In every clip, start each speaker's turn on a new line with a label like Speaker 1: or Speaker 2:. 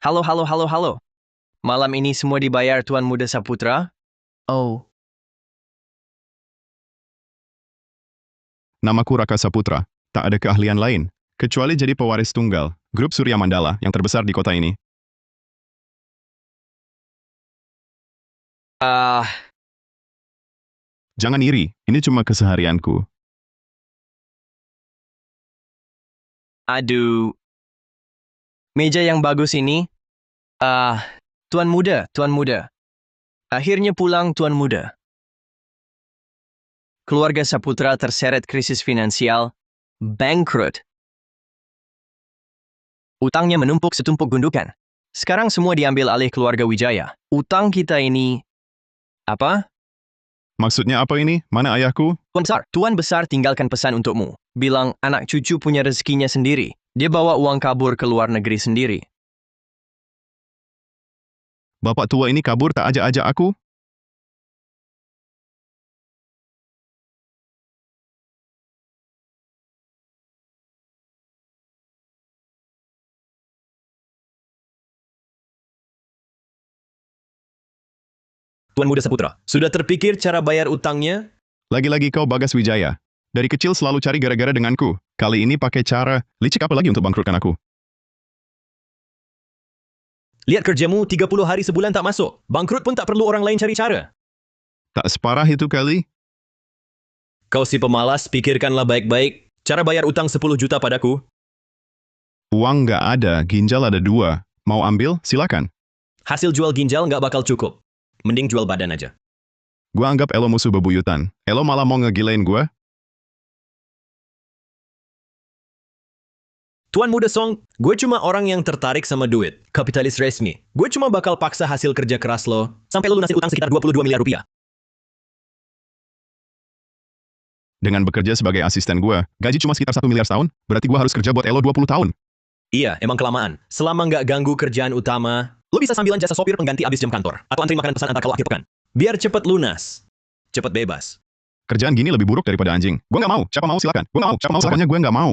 Speaker 1: Halo, halo, halo, halo. Malam ini semua dibayar Tuan Muda Saputra? Oh,
Speaker 2: Namaku Raka Saputra. Tak ada keahlian lain, kecuali jadi pewaris tunggal, grup Surya Mandala yang terbesar di kota ini.
Speaker 1: ah,
Speaker 2: Jangan iri, ini cuma keseharianku.
Speaker 1: aduh. Meja yang bagus ini. Ah, Tuan Muda, Tuan Muda. Akhirnya pulang Tuan Muda. Keluarga Saputra terseret krisis finansial, bangkrut. Utangnya menumpuk setumpuk gundukan. Sekarang semua diambil alih keluarga Wijaya. Utang kita ini... Apa?
Speaker 2: Maksudnya apa ini? Mana ayahku?
Speaker 1: Tuan Besar tinggalkan pesan untukmu. Bilang anak cucu punya rezekinya sendiri. Dia bawa uang kabur ke luar negeri sendiri.
Speaker 2: Bapak tua ini kabur tak ajak-ajak aku?
Speaker 3: Tuan Muda Saputra, sudah terpikir cara bayar utangnya?
Speaker 2: Lagi-lagi kau Bagas Wijaya. Dari kecil selalu cari gara-gara denganku. Kali ini pakai cara, licik apa lagi untuk bangkrutkan aku?
Speaker 3: Lihat kerjamu 30 hari sebulan tak masuk. Bangkrut pun tak perlu orang lain cari cara.
Speaker 2: Tak separah itu kali?
Speaker 3: Kau si pemalas, pikirkanlah baik-baik. Cara bayar utang 10 juta padaku.
Speaker 2: Uang nggak ada, ginjal ada 2. Mau ambil? Silakan.
Speaker 3: Hasil jual ginjal nggak bakal cukup. Mending jual badan aja.
Speaker 2: Gua anggap Elo musuh bebuyutan. Elo malah mau ngegilain gua?
Speaker 3: Tuan Muda Song, gue cuma orang yang tertarik sama duit. Kapitalis resmi. Gue cuma bakal paksa hasil kerja keras lo, sampai lo lunasin utang sekitar 22 miliar rupiah.
Speaker 2: Dengan bekerja sebagai asisten gua, gaji cuma sekitar 1 miliar setahun, berarti gua harus kerja buat Elo 20 tahun.
Speaker 3: Iya, emang kelamaan. Selama nggak ganggu kerjaan utama, lo bisa sambilan jasa sopir pengganti abis jam kantor. Atau antri makanan pesan antar kalau akhir pekan. Biar cepet lunas. Cepet bebas.
Speaker 2: Kerjaan gini lebih buruk daripada anjing. Gua nggak mau. Siapa mau silakan. Gua nggak mau. Siapa mau silakan. Pokoknya gua nggak mau.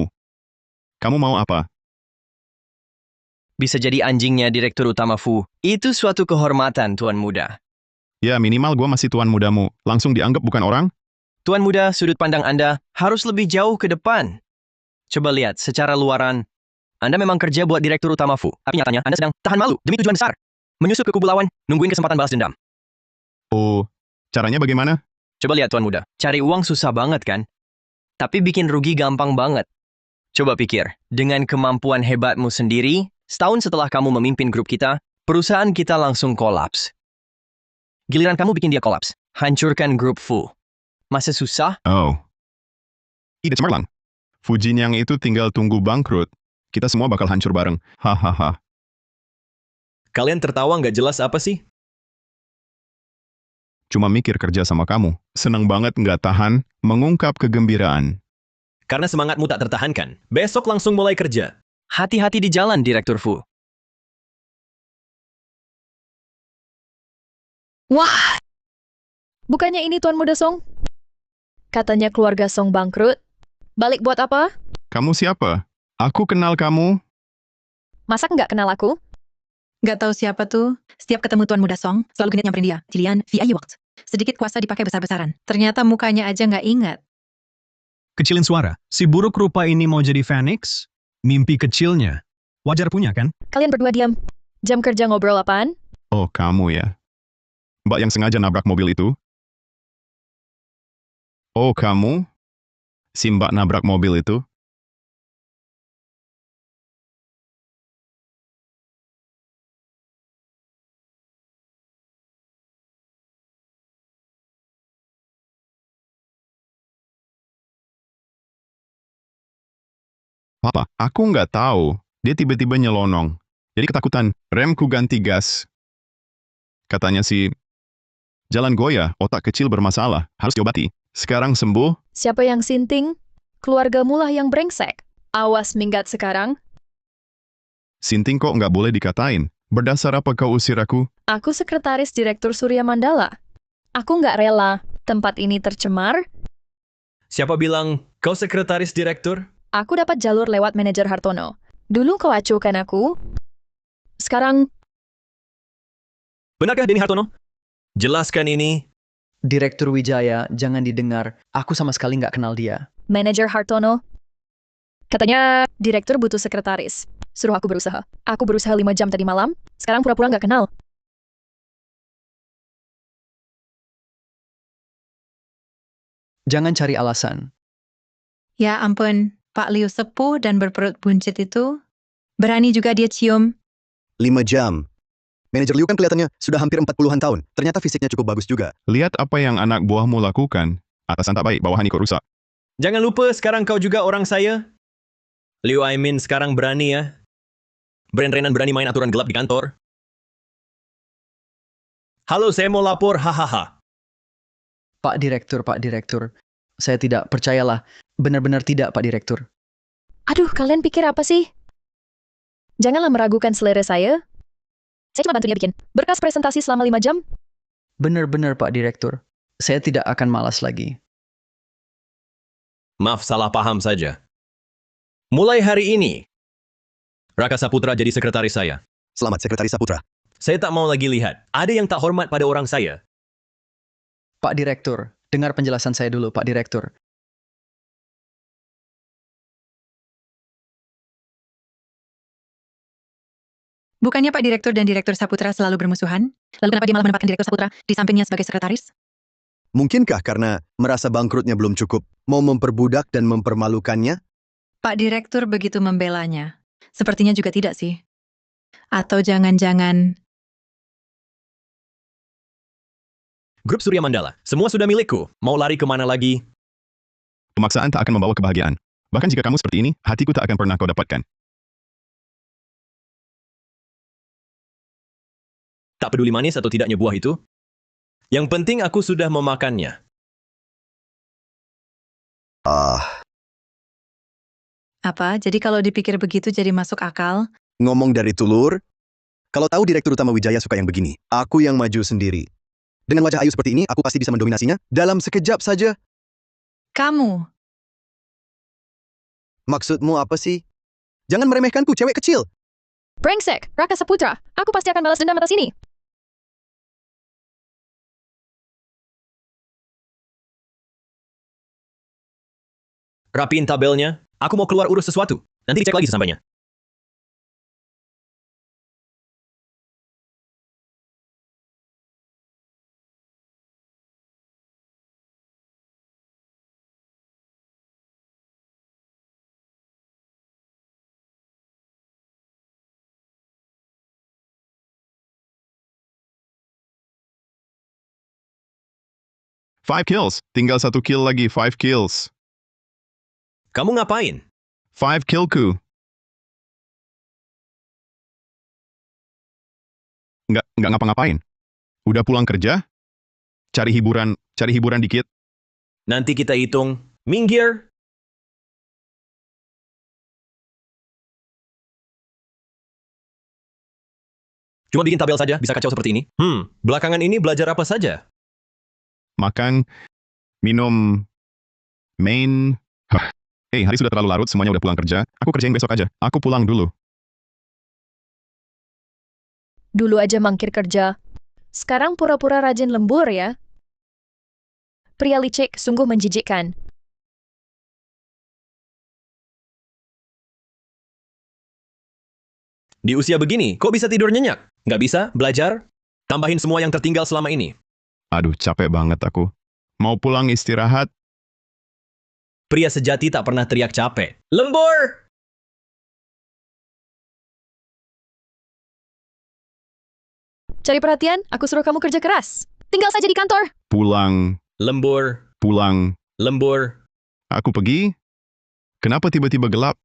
Speaker 2: Kamu mau apa?
Speaker 1: Bisa jadi anjingnya Direktur Utama Fu. Itu suatu kehormatan, Tuan Muda.
Speaker 2: Ya minimal gua masih tuan mudamu. Langsung dianggap bukan orang?
Speaker 1: Tuan Muda, sudut pandang Anda harus lebih jauh ke depan. Coba lihat, secara luaran, Anda memang kerja buat Direktur Utama Fu. Tapi nyatanya, Anda sedang tahan malu demi tujuan besar. Menyusup ke kubu lawan, nungguin kesempatan balas dendam.
Speaker 2: Oh, caranya bagaimana?
Speaker 1: Coba lihat, Tuan Muda. Cari uang susah banget, kan? Tapi bikin rugi gampang banget. Coba pikir, dengan kemampuan hebatmu sendiri, setahun setelah kamu memimpin grup kita, perusahaan kita langsung kolaps. Giliran kamu bikin dia kolaps. Hancurkan grup Fu. Masa susah?
Speaker 2: Oh. Ide cemerlang. Fujin yang itu tinggal tunggu bangkrut. Kita semua bakal hancur bareng. Hahaha.
Speaker 3: Kalian tertawa nggak jelas apa sih?
Speaker 2: Cuma mikir kerja sama kamu. Seneng banget nggak tahan, mengungkap kegembiraan.
Speaker 3: Karena semangatmu tak tertahankan. Besok langsung mulai kerja.
Speaker 1: Hati-hati di jalan, Direktur Fu.
Speaker 4: Wah, bukannya ini Tuan Muda Song? Katanya keluarga Song bangkrut. Balik buat apa?
Speaker 2: Kamu siapa? Aku kenal kamu.
Speaker 4: Masa nggak kenal aku?
Speaker 5: Nggak tahu siapa tuh. Setiap ketemu Tuan Muda Song, selalu genit nyamperin dia. Jilian, VI waktu. Sedikit kuasa dipakai besar-besaran. Ternyata mukanya aja nggak ingat.
Speaker 6: Kecilin suara. Si buruk rupa ini mau jadi Phoenix? Mimpi kecilnya. Wajar punya, kan?
Speaker 4: Kalian berdua diam. Jam kerja ngobrol apaan?
Speaker 2: Oh, kamu ya. Mbak yang sengaja nabrak mobil itu? Oh, kamu? Si mbak nabrak mobil itu? Papa, aku nggak tahu. Dia tiba-tiba nyelonong. Jadi ketakutan, remku ganti gas. Katanya sih, jalan goyah, otak kecil bermasalah, harus diobati. Sekarang sembuh,
Speaker 4: Siapa yang sinting? Keluargamu lah yang brengsek. Awas minggat sekarang.
Speaker 2: Sinting kok nggak boleh dikatain. Berdasar apa kau usir aku?
Speaker 4: Aku sekretaris Direktur Surya Mandala. Aku nggak rela tempat ini tercemar.
Speaker 3: Siapa bilang kau sekretaris direktur?
Speaker 4: Aku dapat jalur lewat manajer Hartono. Dulu kau acuhkan aku. Sekarang,
Speaker 3: Benarkah Denny Hartono? Jelaskan ini.
Speaker 1: Direktur Wijaya, jangan didengar. Aku sama sekali nggak kenal dia.
Speaker 4: manajer Hartono. Katanya, direktur butuh sekretaris. Suruh aku berusaha. Aku berusaha 5 jam tadi malam, sekarang pura-pura nggak kenal.
Speaker 1: Jangan cari alasan.
Speaker 5: Ya ampun, Pak Liu sepuh dan berperut buncit itu. Berani juga dia cium.
Speaker 7: 5 jam. Manajer Liu kan kelihatannya sudah hampir 40-an tahun. Ternyata fisiknya cukup bagus juga.
Speaker 2: Lihat apa yang anak buahmu lakukan. Atasan tak baik, bawahan ikut rusak.
Speaker 3: Jangan lupa sekarang kau juga orang saya. Liu Aimin sekarang berani ya. Brand Renan berani main aturan gelap di kantor. Halo, saya mau lapor, hahaha.
Speaker 1: Pak Direktur. Saya tidak percayalah. Benar-benar tidak, Pak Direktur.
Speaker 4: Aduh, kalian pikir apa sih? Janganlah meragukan selera saya. Saya cuma bantu dia bikin berkas presentasi selama 5 jam.
Speaker 1: Benar-benar, Pak Direktur. Saya tidak akan malas lagi.
Speaker 3: Maaf, salah paham saja. Mulai hari ini, Raka Saputra jadi sekretaris saya.
Speaker 7: Selamat, Sekretaris Saputra.
Speaker 3: Saya tak mau lagi lihat. Ada yang tak hormat pada orang saya.
Speaker 1: Pak Direktur, dengar penjelasan saya dulu, Pak Direktur.
Speaker 5: Bukannya Pak Direktur dan Direktur Saputra selalu bermusuhan? Lalu kenapa dia malah menempatkan Direktur Saputra di sampingnya sebagai sekretaris?
Speaker 7: Mungkinkah karena merasa bangkrutnya belum cukup, mau memperbudak dan mempermalukannya?
Speaker 5: Pak Direktur begitu membelanya. Sepertinya juga tidak sih. Atau jangan-jangan...
Speaker 3: Grup Surya Mandala, semua sudah milikku. Mau lari kemana lagi?
Speaker 2: Pemaksaan tak akan membawa kebahagiaan. Bahkan jika kamu seperti ini, hatiku tak akan pernah kau dapatkan.
Speaker 3: Tak peduli manis atau tidaknya buah itu. Yang penting aku sudah memakannya.
Speaker 5: Apa? Jadi kalau dipikir begitu jadi masuk akal?
Speaker 7: Ngomong dari tulur, kalau tahu Direktur Utama Wijaya suka yang begini, aku yang maju sendiri. Dengan wajah ayu seperti ini, aku pasti bisa mendominasinya dalam sekejap saja.
Speaker 5: Kamu,
Speaker 7: Maksudmu apa sih? Jangan meremehkanku, cewek kecil.
Speaker 4: Brengsek, Raka Saputra. Aku pasti akan balas dendam atas ini.
Speaker 3: Rapiin tabelnya. Aku mau keluar urus sesuatu. Nanti dicek lagi sesampainya.
Speaker 2: Five kills. Tinggal 1 kill lagi, 5 kills.
Speaker 3: Kamu ngapain?
Speaker 2: 5 killku. Nggak ngapa-ngapain. Udah pulang kerja? Cari hiburan dikit.
Speaker 3: Nanti kita hitung. Minggir. Cuma bikin tabel saja, bisa kacau seperti ini. Belakangan ini belajar apa saja?
Speaker 2: Makan, minum, main. Hei, hari sudah terlalu larut, semuanya udah pulang kerja. Aku kerjain besok aja. Aku pulang dulu.
Speaker 4: Dulu aja mangkir kerja. Sekarang pura-pura rajin lembur ya. Pria licik sungguh menjijikkan.
Speaker 3: Di usia begini, kok bisa tidur nyenyak? Nggak bisa? Belajar? Tambahin semua yang tertinggal selama ini.
Speaker 2: Aduh, capek banget aku. Mau pulang istirahat?
Speaker 3: Pria sejati tak pernah teriak capek. Lembur!
Speaker 4: Cari perhatian, aku suruh kamu kerja keras. Tinggal saja di kantor.
Speaker 2: Pulang,
Speaker 3: Lembur.
Speaker 2: pulang.
Speaker 3: Lembur.
Speaker 2: Aku pergi? Kenapa tiba-tiba gelap?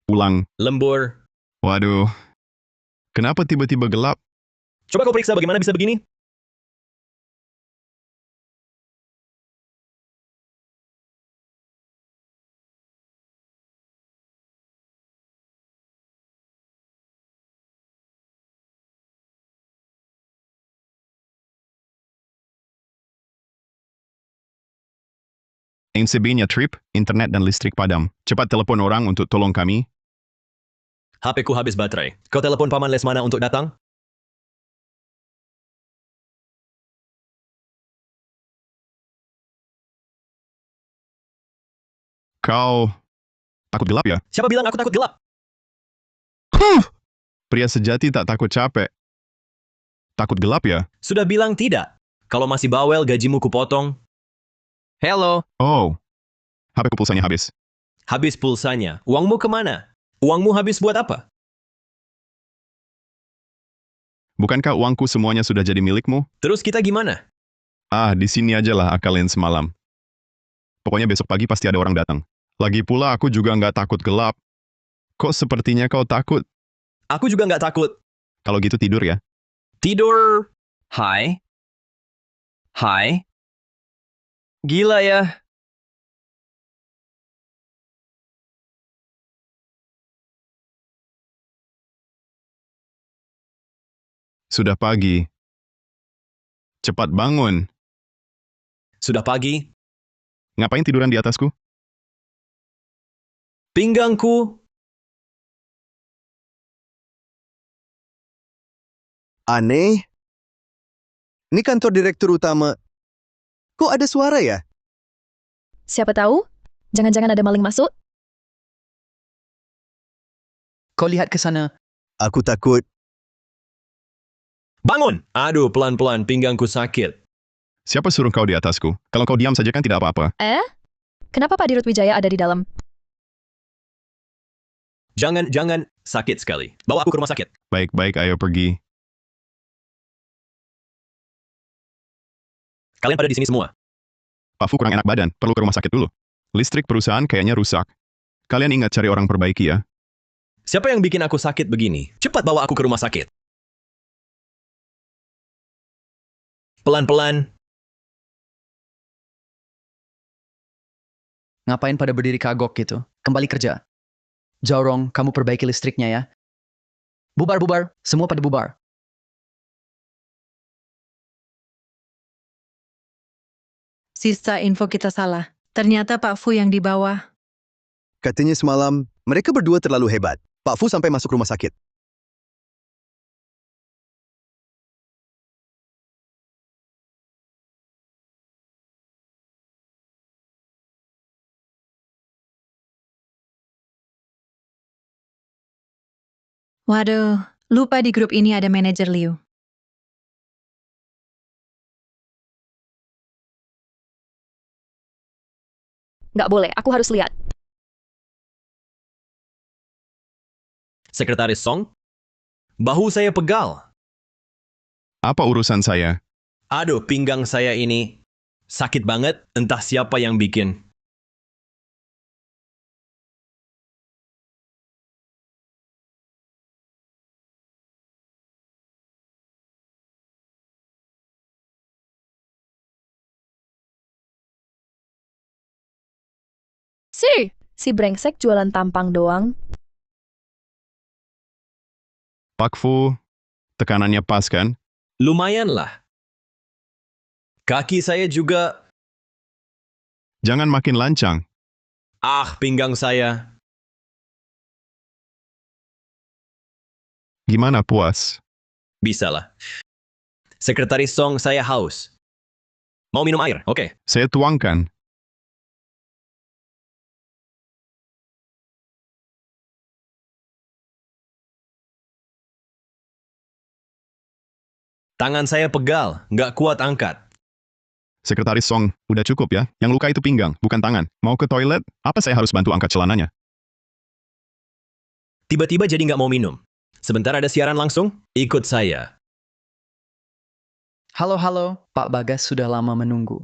Speaker 2: Pulang.
Speaker 3: Lembur.
Speaker 2: Waduh. Kenapa tiba-tiba gelap?
Speaker 3: Coba kau periksa bagaimana bisa begini.
Speaker 2: NCB-nya trip, internet dan listrik padam. Cepat telepon orang untuk tolong kami.
Speaker 3: HP-ku habis baterai. Kau telepon Paman Lesmana untuk datang?
Speaker 2: Kau takut gelap ya?
Speaker 3: Siapa bilang aku takut gelap?
Speaker 2: Pria sejati tak takut capek. Takut gelap ya?
Speaker 3: Sudah bilang tidak. Kalau masih bawel, gajimu kupotong.
Speaker 1: Hello,
Speaker 2: Oh, HP-ku pulsanya habis.
Speaker 3: Habis pulsanya. Uangmu kemana? Uangmu habis buat apa?
Speaker 2: Bukankah uangku semuanya sudah jadi milikmu?
Speaker 3: Terus kita gimana?
Speaker 2: Ah, di sini aja lah akalin semalam. Pokoknya besok pagi pasti ada orang datang. Lagi pula aku juga nggak takut gelap. Kok sepertinya kau takut?
Speaker 3: Aku juga nggak takut.
Speaker 2: Kalau gitu tidur ya.
Speaker 3: Tidur.
Speaker 1: hai. Hai. Gila ya.
Speaker 2: Sudah pagi. Cepat bangun.
Speaker 3: Sudah pagi.
Speaker 2: Ngapain tiduran di atasku?
Speaker 3: Pinggangku.
Speaker 7: Aneh. Ini kantor direktur utama. Kok ada suara ya?
Speaker 4: Siapa tahu? Jangan-jangan ada maling masuk?
Speaker 8: Kau lihat ke sana.
Speaker 7: Aku takut.
Speaker 3: Bangun. Aduh, pelan-pelan pinggangku sakit.
Speaker 2: Siapa suruh kau di atasku? Kalau kau diam saja kan tidak apa-apa.
Speaker 4: Kenapa Pak Dirut Wijaya ada di dalam?
Speaker 3: Jangan. Sakit sekali. Bawa aku ke rumah sakit.
Speaker 2: Baik-baik, ayo pergi.
Speaker 3: Kalian pada di sini semua.
Speaker 2: Pak Fu kurang enak badan, perlu ke rumah sakit dulu. Listrik perusahaan kayaknya rusak. Kalian ingat cari orang perbaiki ya.
Speaker 3: Siapa yang bikin aku sakit begini? Cepat bawa aku ke rumah sakit. Pelan-pelan.
Speaker 8: Ngapain pada berdiri kagok gitu? Kembali kerja. Jorong, kamu perbaiki listriknya ya. Bubar. Semua pada bubar.
Speaker 5: Sisa info kita salah. Ternyata Pak Fu yang di bawah.
Speaker 7: Katanya semalam, mereka berdua terlalu hebat. Pak Fu sampai masuk rumah sakit.
Speaker 5: Waduh, lupa di grup ini ada manajer Liu.
Speaker 4: Nggak boleh, aku harus lihat.
Speaker 3: Sekretaris Song. Bahu saya pegal.
Speaker 2: Apa urusan saya?
Speaker 3: Aduh, pinggang saya ini sakit banget. Entah siapa yang bikin.
Speaker 4: Si brengsek jualan tampang doang.
Speaker 2: Pak Fu, tekanannya pas kan?
Speaker 3: Lumayan lah. Kaki saya juga.
Speaker 2: Jangan makin lancang.
Speaker 3: Ah, pinggang saya.
Speaker 2: Gimana puas?
Speaker 3: Bisa lah. Sekretaris Song, saya haus. Mau minum air? Oke.
Speaker 2: Saya tuangkan.
Speaker 3: Tangan saya pegal, nggak kuat angkat.
Speaker 2: Sekretaris Song, udah cukup ya. Yang luka itu pinggang, bukan tangan. Mau ke toilet? Apa saya harus bantu angkat celananya?
Speaker 3: Tiba-tiba jadi nggak mau minum. Sebentar ada siaran langsung, ikut saya.
Speaker 8: Halo, Pak Bagas sudah lama menunggu.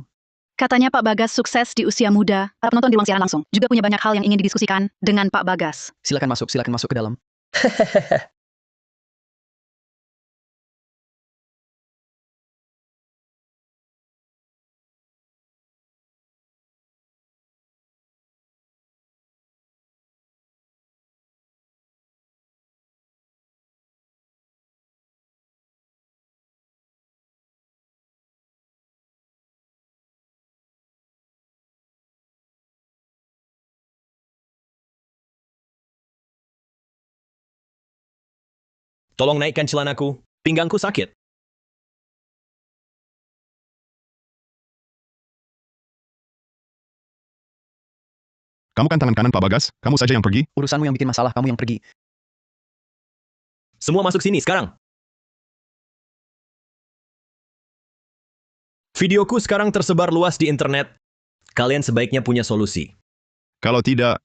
Speaker 9: Katanya Pak Bagas sukses di usia muda. Para penonton di ruang siaran langsung juga punya banyak hal yang ingin didiskusikan dengan Pak Bagas.
Speaker 8: Silakan masuk ke dalam.
Speaker 3: Tolong naikkan celanaku. Pinggangku sakit.
Speaker 2: Kamu kan tangan kanan Pak Bagas, kamu saja yang pergi.
Speaker 8: Urusanmu yang bikin masalah, kamu yang pergi.
Speaker 3: Semua masuk sini sekarang. Videoku sekarang tersebar luas di internet. Kalian sebaiknya punya solusi.
Speaker 2: Kalau tidak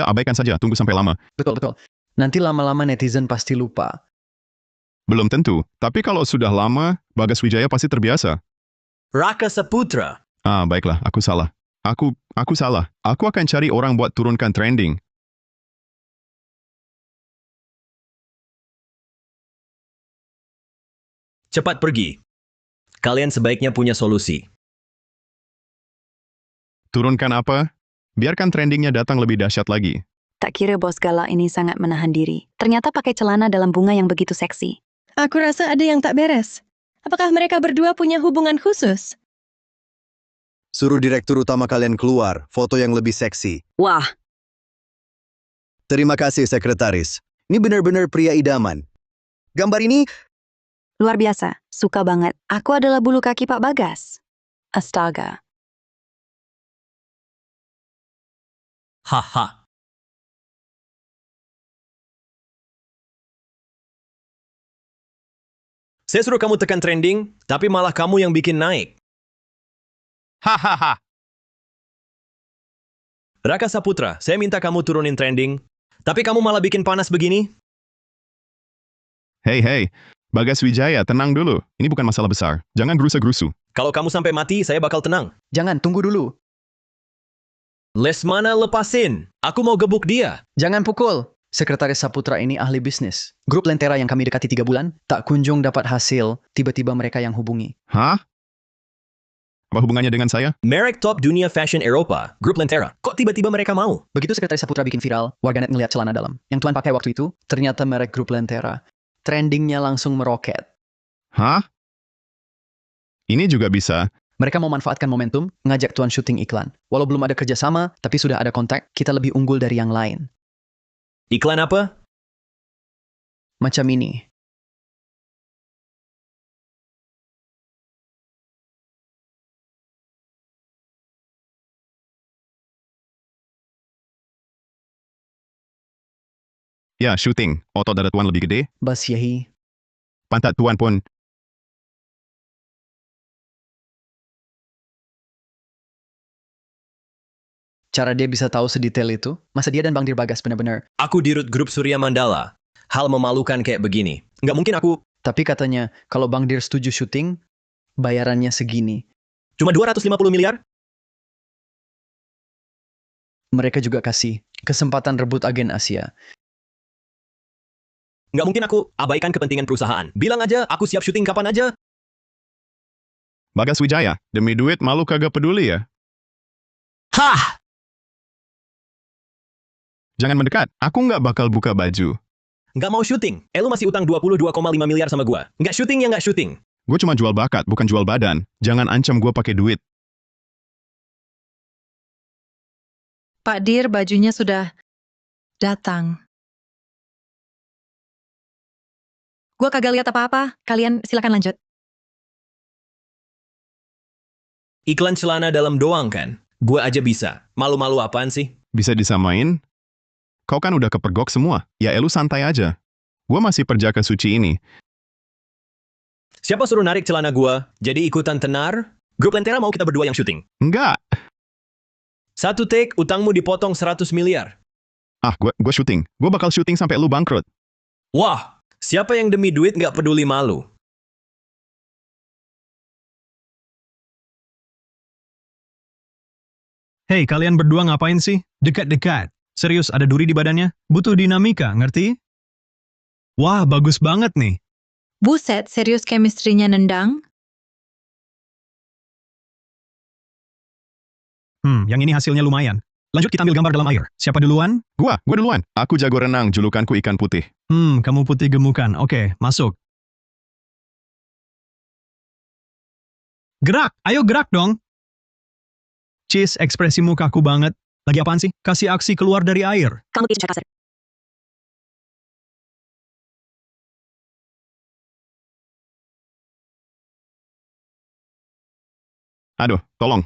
Speaker 2: abaikan saja, tunggu sampai lama.
Speaker 8: Betul, betul. Nanti lama-lama netizen pasti lupa.
Speaker 2: Belum tentu, tapi kalau sudah lama, Bagas Wijaya pasti terbiasa.
Speaker 3: Raka Saputra.
Speaker 2: Baiklah, aku salah. Aku salah. Aku akan cari orang buat turunkan trending.
Speaker 3: Cepat pergi. Kalian sebaiknya punya solusi.
Speaker 2: Turunkan apa? Biarkan trendingnya datang lebih dahsyat lagi.
Speaker 10: Tak kira bos galak ini sangat menahan diri. Ternyata pakai celana dalam bunga yang begitu seksi.
Speaker 11: Aku rasa ada yang tak beres. Apakah mereka berdua punya hubungan khusus?
Speaker 7: Suruh direktur utama kalian keluar, foto yang lebih seksi.
Speaker 10: Wah,
Speaker 7: Terima kasih, sekretaris. Ini benar-benar pria idaman. Gambar ini,
Speaker 10: luar biasa. Suka banget. Aku adalah bulu kaki Pak Bagas. Astaga.
Speaker 3: Haha. Saya suruh kamu tekan trending, tapi malah kamu yang bikin naik.
Speaker 2: Hahaha.
Speaker 3: Raka Saputra, saya minta kamu turunin trending, tapi kamu malah bikin panas begini?
Speaker 2: Hei, Bagas Wijaya, tenang dulu. Ini bukan masalah besar. Jangan gerusa-gerusu.
Speaker 3: Kalau kamu sampai mati, saya bakal tenang.
Speaker 8: Jangan, tunggu dulu.
Speaker 3: Lesmana lepasin. Aku mau gebuk dia.
Speaker 8: Jangan pukul. Sekretaris Saputra ini ahli bisnis. Grup Lentera yang kami dekati 3 bulan, tak kunjung dapat hasil, tiba-tiba mereka yang hubungi.
Speaker 2: Hah? Apa hubungannya dengan saya?
Speaker 3: Merek top dunia fashion Eropa, Grup Lentera. Kok tiba-tiba mereka mau?
Speaker 8: Begitu Sekretaris Saputra bikin viral, warganet ngeliat celana dalam. Yang Tuan pakai waktu itu, ternyata merek Grup Lentera. Trendingnya langsung meroket.
Speaker 2: Hah? Ini juga bisa.
Speaker 8: Mereka mau manfaatkan momentum, ngajak Tuan syuting iklan. Walau belum ada kerjasama, tapi sudah ada kontak, kita lebih unggul dari yang lain.
Speaker 3: Iklan apa?
Speaker 8: Macam ini.
Speaker 2: Ya, syuting. Otot dada tuan lebih gede,
Speaker 8: Bas Yahi.
Speaker 2: pantat tuan pun.
Speaker 8: Cara dia bisa tahu sedetail itu, masa dia dan Bang Dir Bagas benar-benar.
Speaker 3: Aku dirut grup Surya Mandala. Hal memalukan kayak begini. Nggak mungkin aku...
Speaker 8: Tapi katanya, kalau Bang Dir setuju syuting, bayarannya segini.
Speaker 3: Cuma 250 miliar?
Speaker 8: Mereka juga kasih kesempatan rebut agen Asia.
Speaker 3: Nggak mungkin aku abaikan kepentingan perusahaan. Bilang aja, aku siap syuting kapan aja.
Speaker 2: Bagas Wijaya, demi duit malu kagak peduli ya?
Speaker 3: Hah!
Speaker 2: Jangan mendekat, aku nggak bakal buka baju.
Speaker 3: Nggak mau syuting. Lu masih utang 22,5 miliar sama gua. Nggak syuting ya nggak syuting.
Speaker 2: Gue cuma jual bakat, bukan jual badan. Jangan ancam gue pakai duit.
Speaker 5: Pak Dir, bajunya sudah datang. Gua kagak lihat apa-apa. Kalian silakan lanjut.
Speaker 3: Iklan celana dalam doang kan? Gua aja bisa. Malu-malu apaan sih?
Speaker 2: Bisa disamain? Kau kan udah kepergok semua. Ya elu santai aja. Gue masih perjaka suci ini.
Speaker 3: Siapa suruh narik celana gua? Jadi ikutan tenar? Grup Lentera mau kita berdua yang syuting.
Speaker 2: Enggak.
Speaker 3: Satu take, utangmu dipotong 100 miliar.
Speaker 2: Gue syuting. Gue bakal syuting sampai lu bangkrut.
Speaker 3: Wah, siapa yang demi duit nggak peduli malu?
Speaker 6: Hei, kalian berdua ngapain sih? Dekat-dekat. Serius, ada duri di badannya? Butuh dinamika, ngerti? Wah, bagus banget nih.
Speaker 5: Buset, serius chemistry-nya nendang?
Speaker 6: Yang ini hasilnya lumayan. Lanjut kita ambil gambar dalam air. Siapa duluan?
Speaker 2: Gue duluan. Aku jago renang, julukanku ikan putih.
Speaker 6: Kamu putih gemukan. Oke, masuk. Gerak! Ayo gerak dong! Cheese, ekspresi mukaku banget. Lagi apaan sih? Kasih aksi keluar dari air.
Speaker 10: Kamu tidak kasar.
Speaker 2: Aduh, tolong.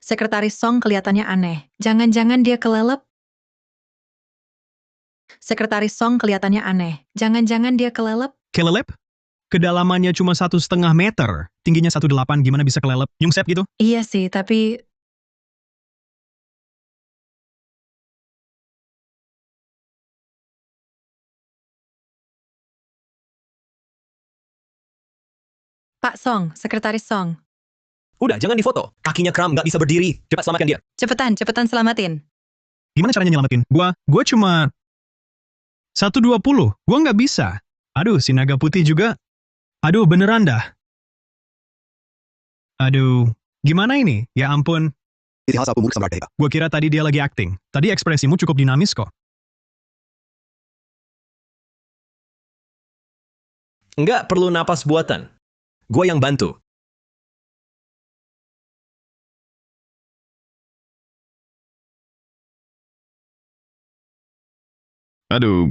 Speaker 5: Sekretaris Song kelihatannya aneh. Jangan-jangan dia kelelep? Sekretaris Song kelihatannya aneh. Jangan-jangan dia kelelep?
Speaker 6: Kelelep? Kedalamannya cuma 1,5 meter. Tingginya 1,8, gimana bisa kelelep? Nyungsep gitu?
Speaker 5: Iya sih, tapi... Pak Song, Sekretaris Song.
Speaker 3: Udah, jangan difoto. Kakinya kram, nggak bisa berdiri. Cepat selamatkan dia.
Speaker 5: Cepetan selamatin.
Speaker 6: Gimana caranya nyelamatin? Gua cuma 120. Gua nggak bisa. Aduh, si naga putih juga. Aduh, beneran dah. Aduh, gimana ini? Ya ampun,
Speaker 7: इतिहास आपको मूर्ख सम्राट कहेगा।
Speaker 6: gua kira tadi dia lagi acting. Tadi ekspresimu cukup dinamis kok.
Speaker 3: Nggak perlu napas buatan. Gue yang bantu.
Speaker 2: Aduh,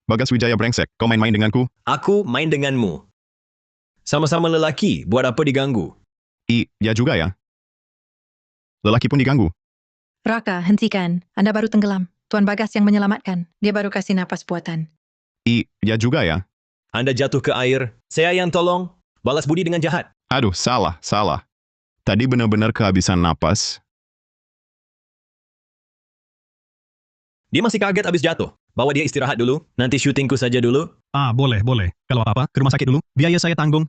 Speaker 2: Bagas Wijaya brengsek. Kau main-main denganku?
Speaker 3: Aku main denganmu. Sama-sama lelaki, buat apa diganggu?
Speaker 2: Ya juga ya. Lelaki pun diganggu.
Speaker 5: Raka, hentikan. Anda baru tenggelam. Tuan Bagas yang menyelamatkan. Dia baru kasih napas buatan.
Speaker 2: Ya juga ya.
Speaker 3: Anda jatuh ke air, saya yang tolong. Balas budi dengan jahat.
Speaker 2: Aduh, salah. Tadi benar-benar kehabisan napas.
Speaker 3: Dia masih kaget abis jatuh. Bawa dia istirahat dulu, nanti syutingku saja dulu.
Speaker 6: Ah, boleh. Kalau apa-apa, ke rumah sakit dulu. Biaya saya tanggung.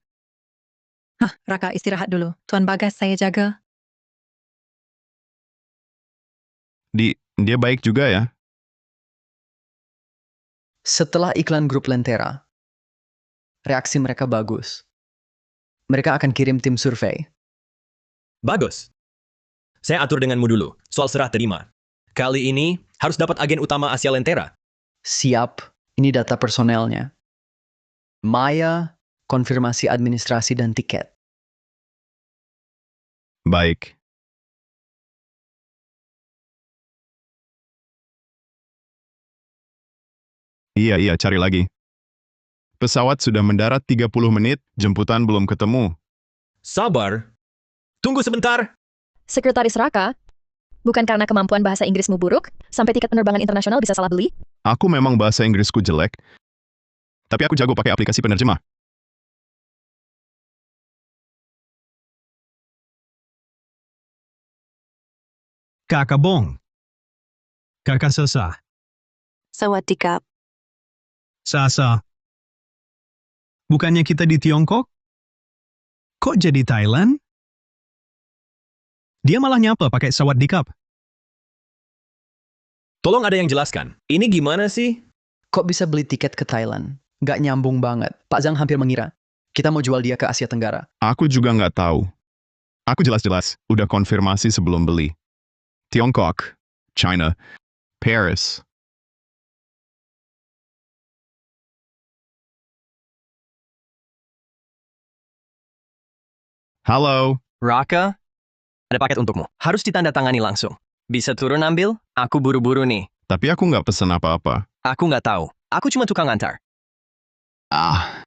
Speaker 5: Hah, Raka istirahat dulu. Tuan Bagas saya jaga.
Speaker 2: Dia baik juga ya.
Speaker 8: Setelah iklan grup Lentera, reaksi mereka bagus. Mereka akan kirim tim survei.
Speaker 3: Bagus. Saya atur denganmu dulu, soal serah terima. Kali ini, harus dapat agen utama Asia Lentera.
Speaker 8: Siap, ini data personelnya. Maya, konfirmasi administrasi dan tiket.
Speaker 2: Baik. Iya, cari lagi. Pesawat sudah mendarat 30 menit, jemputan belum ketemu.
Speaker 3: Sabar. Tunggu sebentar.
Speaker 4: Sekretaris Raka, bukan karena kemampuan bahasa Inggrismu buruk, sampai tiket penerbangan internasional bisa salah beli?
Speaker 2: Aku memang bahasa Inggrisku jelek, tapi aku jago pakai aplikasi penerjemah.
Speaker 6: Kakak Bong. Kakak Sasa.
Speaker 10: สวัสดีครับ
Speaker 6: Sasa. Bukannya kita di Tiongkok? Kok jadi Thailand? Dia malah nyapa pakai sawadikap.
Speaker 3: Tolong ada yang jelaskan. Ini gimana sih?
Speaker 8: Kok bisa beli tiket ke Thailand? Nggak nyambung banget. Pak Zhang hampir mengira kita mau jual dia ke Asia Tenggara.
Speaker 2: Aku juga nggak tahu. Aku jelas-jelas udah konfirmasi sebelum beli. Tiongkok, China, Paris. Halo,
Speaker 1: Raka, ada paket untukmu. Harus ditandatangani langsung. Bisa turun ambil? Aku buru-buru nih.
Speaker 2: tapi aku nggak pesen apa-apa.
Speaker 1: Aku nggak tahu. Aku cuma tukang antar.
Speaker 2: Ah,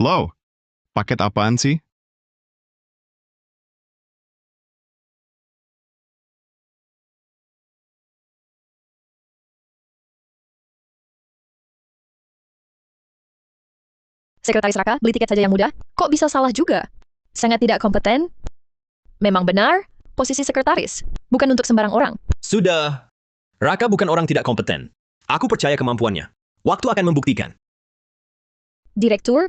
Speaker 2: lo, paket apaan sih?
Speaker 4: Sekretaris Raka, beli tiket saja yang mudah? Kok bisa salah juga? Sangat tidak kompeten? Memang benar, posisi sekretaris. Bukan untuk sembarang orang.
Speaker 3: Sudah. Raka bukan orang tidak kompeten. Aku percaya kemampuannya. Waktu akan membuktikan.
Speaker 4: Direktur?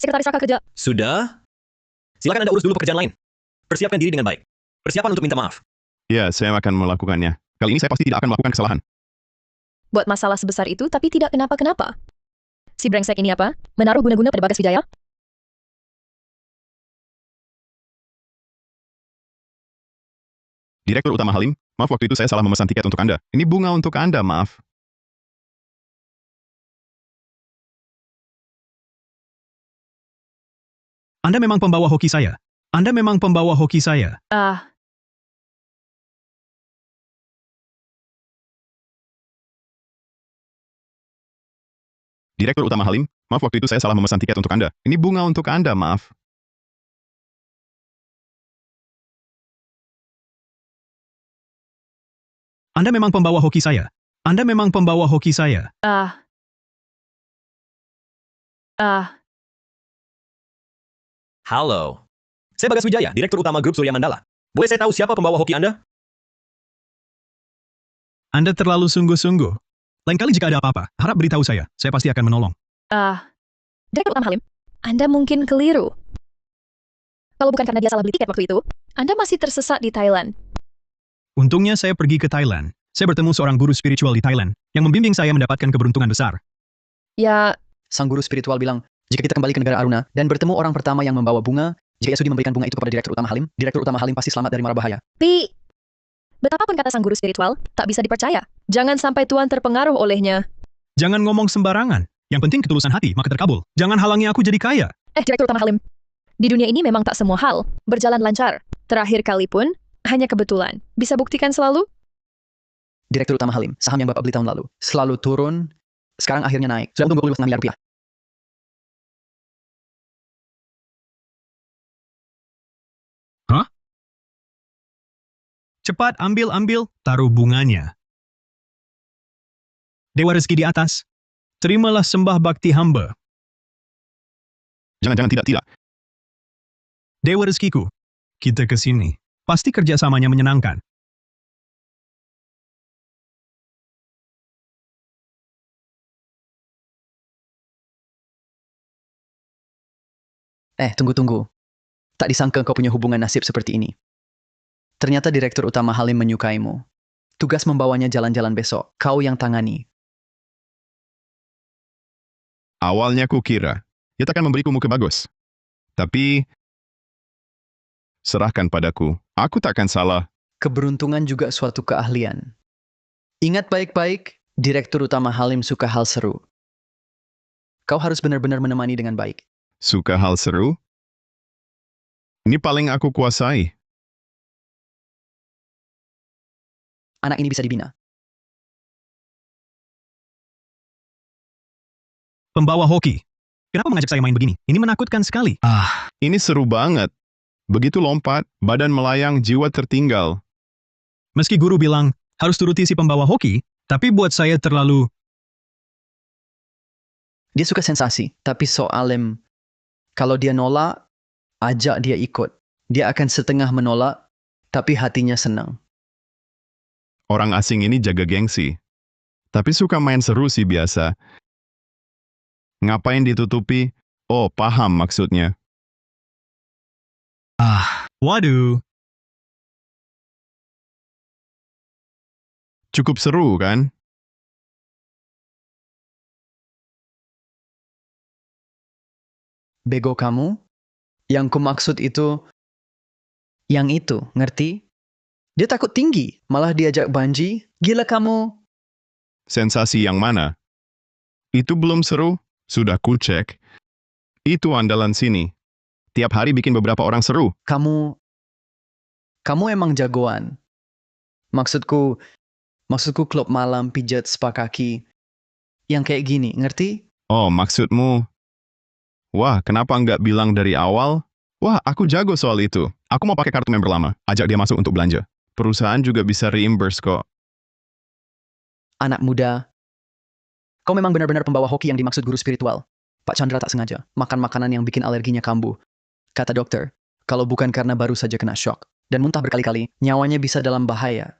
Speaker 4: Sekretaris Raka kerja.
Speaker 3: Sudah. Silakan Anda urus dulu pekerjaan lain. Persiapkan diri dengan baik. Persiapan untuk minta maaf.
Speaker 2: Ya, saya akan melakukannya. Kali ini saya pasti tidak akan melakukan kesalahan.
Speaker 4: Buat masalah sebesar itu, tapi tidak kenapa-kenapa. Si brengsek ini apa? Menaruh guna-guna pada Bagas Wijaya?
Speaker 2: Direktur Utama Halim, maaf waktu itu saya salah memesan tiket untuk Anda. Ini bunga untuk Anda, maaf.
Speaker 6: Anda memang pembawa hoki saya. Anda memang pembawa hoki saya.
Speaker 2: Direktur Utama Halim, maaf waktu itu saya salah memesan tiket untuk Anda. Ini bunga untuk Anda, maaf.
Speaker 6: Anda memang pembawa hoki saya. Anda memang pembawa hoki saya.
Speaker 3: Halo. Saya Bagas Wijaya, Direktur Utama Grup Surya Mandala. Boleh saya tahu siapa pembawa hoki Anda?
Speaker 6: Anda terlalu sungguh-sungguh. Lain kali jika ada apa-apa, harap beritahu saya. Saya pasti akan menolong.
Speaker 4: Direktur Utama Halim, Anda mungkin keliru. Kalau bukan karena dia salah beli tiket waktu itu, Anda masih tersesat di Thailand.
Speaker 6: Untungnya saya pergi ke Thailand. Saya bertemu seorang guru spiritual di Thailand yang membimbing saya mendapatkan keberuntungan besar.
Speaker 4: Ya,
Speaker 8: Sang guru spiritual bilang, jika kita kembali ke negara Aruna dan bertemu orang pertama yang membawa bunga, jika ia sudi memberikan bunga itu kepada Direktur Utama Halim pasti selamat dari mara bahaya.
Speaker 4: tapi betapapun kata sang guru spiritual, tak bisa dipercaya. Jangan sampai Tuan terpengaruh olehnya.
Speaker 6: Jangan ngomong sembarangan. Yang penting ketulusan hati, maka terkabul. Jangan halangi aku jadi kaya.
Speaker 4: Direktur Utama Halim, di dunia ini memang tak semua hal berjalan lancar. Terakhir kali pun, hanya kebetulan. Bisa buktikan selalu?
Speaker 8: Direktur Utama Halim, saham yang Bapak beli tahun lalu, selalu turun, sekarang akhirnya naik. Sudah untung 25,5 miliar rupiah.
Speaker 6: Hah? Cepat ambil, taruh bunganya. Dewa rezeki di atas, terimalah sembah bakti hamba.
Speaker 2: Jangan, tidak.
Speaker 6: Dewa rezekiku, kita ke sini. Pasti kerjasamanya menyenangkan.
Speaker 8: Tunggu. Tak disangka kau punya hubungan nasib seperti ini. Ternyata Direktur Utama Halim menyukaimu. Tugas membawanya jalan-jalan besok, kau yang tangani.
Speaker 2: Awalnya kukira, dia takkan memberiku muka bagus. Tapi, serahkan padaku, aku takkan salah.
Speaker 8: Keberuntungan juga suatu keahlian. Ingat baik-baik, Direktur Utama Halim suka hal seru. Kau harus benar-benar menemani dengan baik.
Speaker 2: Suka hal seru? Ini paling aku kuasai.
Speaker 8: Anak ini bisa dibina.
Speaker 6: Pembawa hoki. Kenapa mengajak saya main begini? Ini menakutkan sekali.
Speaker 2: Ini seru banget. Begitu lompat, badan melayang, jiwa tertinggal.
Speaker 6: Meski guru bilang, harus turuti si pembawa hoki, tapi buat saya terlalu...
Speaker 8: Dia suka sensasi, tapi soalnya kalau dia nolak, ajak dia ikut. Dia akan setengah menolak, tapi hatinya senang.
Speaker 2: Orang asing ini jaga gengsi. Tapi suka main seru sih biasa. Ngapain ditutupi? Oh, paham maksudnya.
Speaker 6: Waduh.
Speaker 2: Cukup seru, kan?
Speaker 8: Bego kamu? Yang kumaksud itu, yang itu, ngerti? Dia takut tinggi, malah diajak banji. Gila kamu.
Speaker 2: Sensasi yang mana? Itu belum seru? Sudah ku cek. Itu andalan sini. Tiap hari bikin beberapa orang seru.
Speaker 8: Kamu emang jagoan. Maksudku klub malam pijat spa kaki. Yang kayak gini, ngerti?
Speaker 2: Oh, maksudmu? Wah, kenapa nggak bilang dari awal? Wah, aku jago soal itu. Aku mau pakai kartu member lama. Ajak dia masuk untuk belanja. Perusahaan juga bisa reimburse kok.
Speaker 8: Anak muda, kau memang benar-benar pembawa hoki yang dimaksud guru spiritual. Pak Chandra tak sengaja makan makanan yang bikin alerginya kambuh. Kata dokter, kalau bukan karena baru saja kena shock dan muntah berkali-kali, nyawanya bisa dalam bahaya.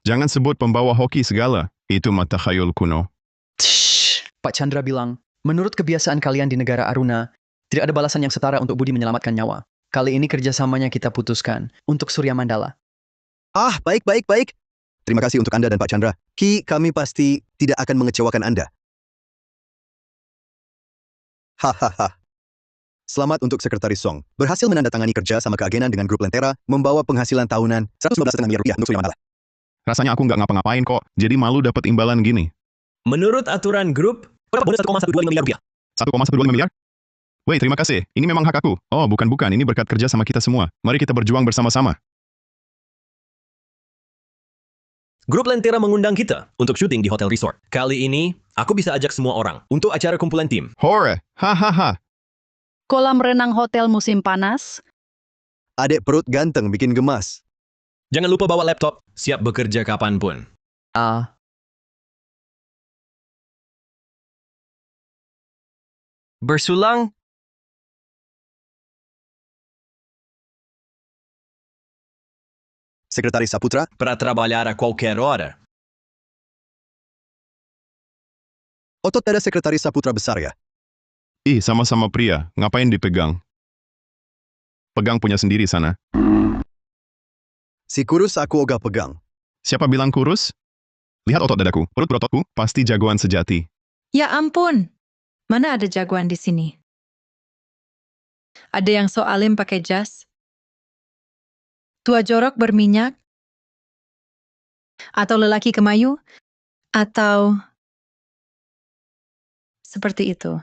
Speaker 2: Jangan sebut pembawa hoki segala. Itu mata khayul kuno.
Speaker 8: Pak Chandra bilang, menurut kebiasaan kalian di negara Aruna, tidak ada balasan yang setara untuk budi menyelamatkan nyawa. Kali ini kerjasamanya kita putuskan untuk Surya Mandala.
Speaker 7: Baik. Terima kasih untuk Anda dan Pak Chandra. Kami pasti tidak akan mengecewakan Anda. Hahaha. Selamat untuk Sekretaris Song. Berhasil menandatangani kerja sama keagenan dengan grup Lentera, membawa penghasilan tahunan 115,5 miliar rupiah untuk Surya Mandala.
Speaker 2: Rasanya aku nggak ngapa-ngapain kok, jadi malu dapat imbalan gini.
Speaker 3: Menurut aturan grup, dapat bonus 1,125 miliar rupiah.
Speaker 2: 1,125 miliar? Woi, terima kasih. Ini memang hak aku. Oh, bukan. Ini berkat kerja sama kita semua. Mari kita berjuang bersama-sama.
Speaker 3: Grup Lentera mengundang kita untuk syuting di hotel resort. Kali ini, aku bisa ajak semua orang untuk acara kumpulan tim.
Speaker 2: Hore! Hahaha!
Speaker 9: Kolam renang hotel musim panas.
Speaker 7: Adik perut ganteng bikin gemas.
Speaker 3: Jangan lupa bawa laptop, siap bekerja kapanpun.
Speaker 1: Bersulang,
Speaker 7: Sekretaris Saputra,
Speaker 3: Para trabalhar a qualquer hora.
Speaker 7: otot dada Sekretaris Saputra besar ya?
Speaker 2: Ih, sama-sama pria. Ngapain dipegang? Pegang punya sendiri sana.
Speaker 7: Si kurus aku ogah pegang.
Speaker 2: Siapa bilang kurus? Lihat otot dadaku. Perut berototku pasti jagoan sejati.
Speaker 5: Ya ampun, mana ada jagoan di sini? Ada yang so alim pakai jas? Tua jorok berminyak? Atau lelaki kemayu? Atau seperti itu.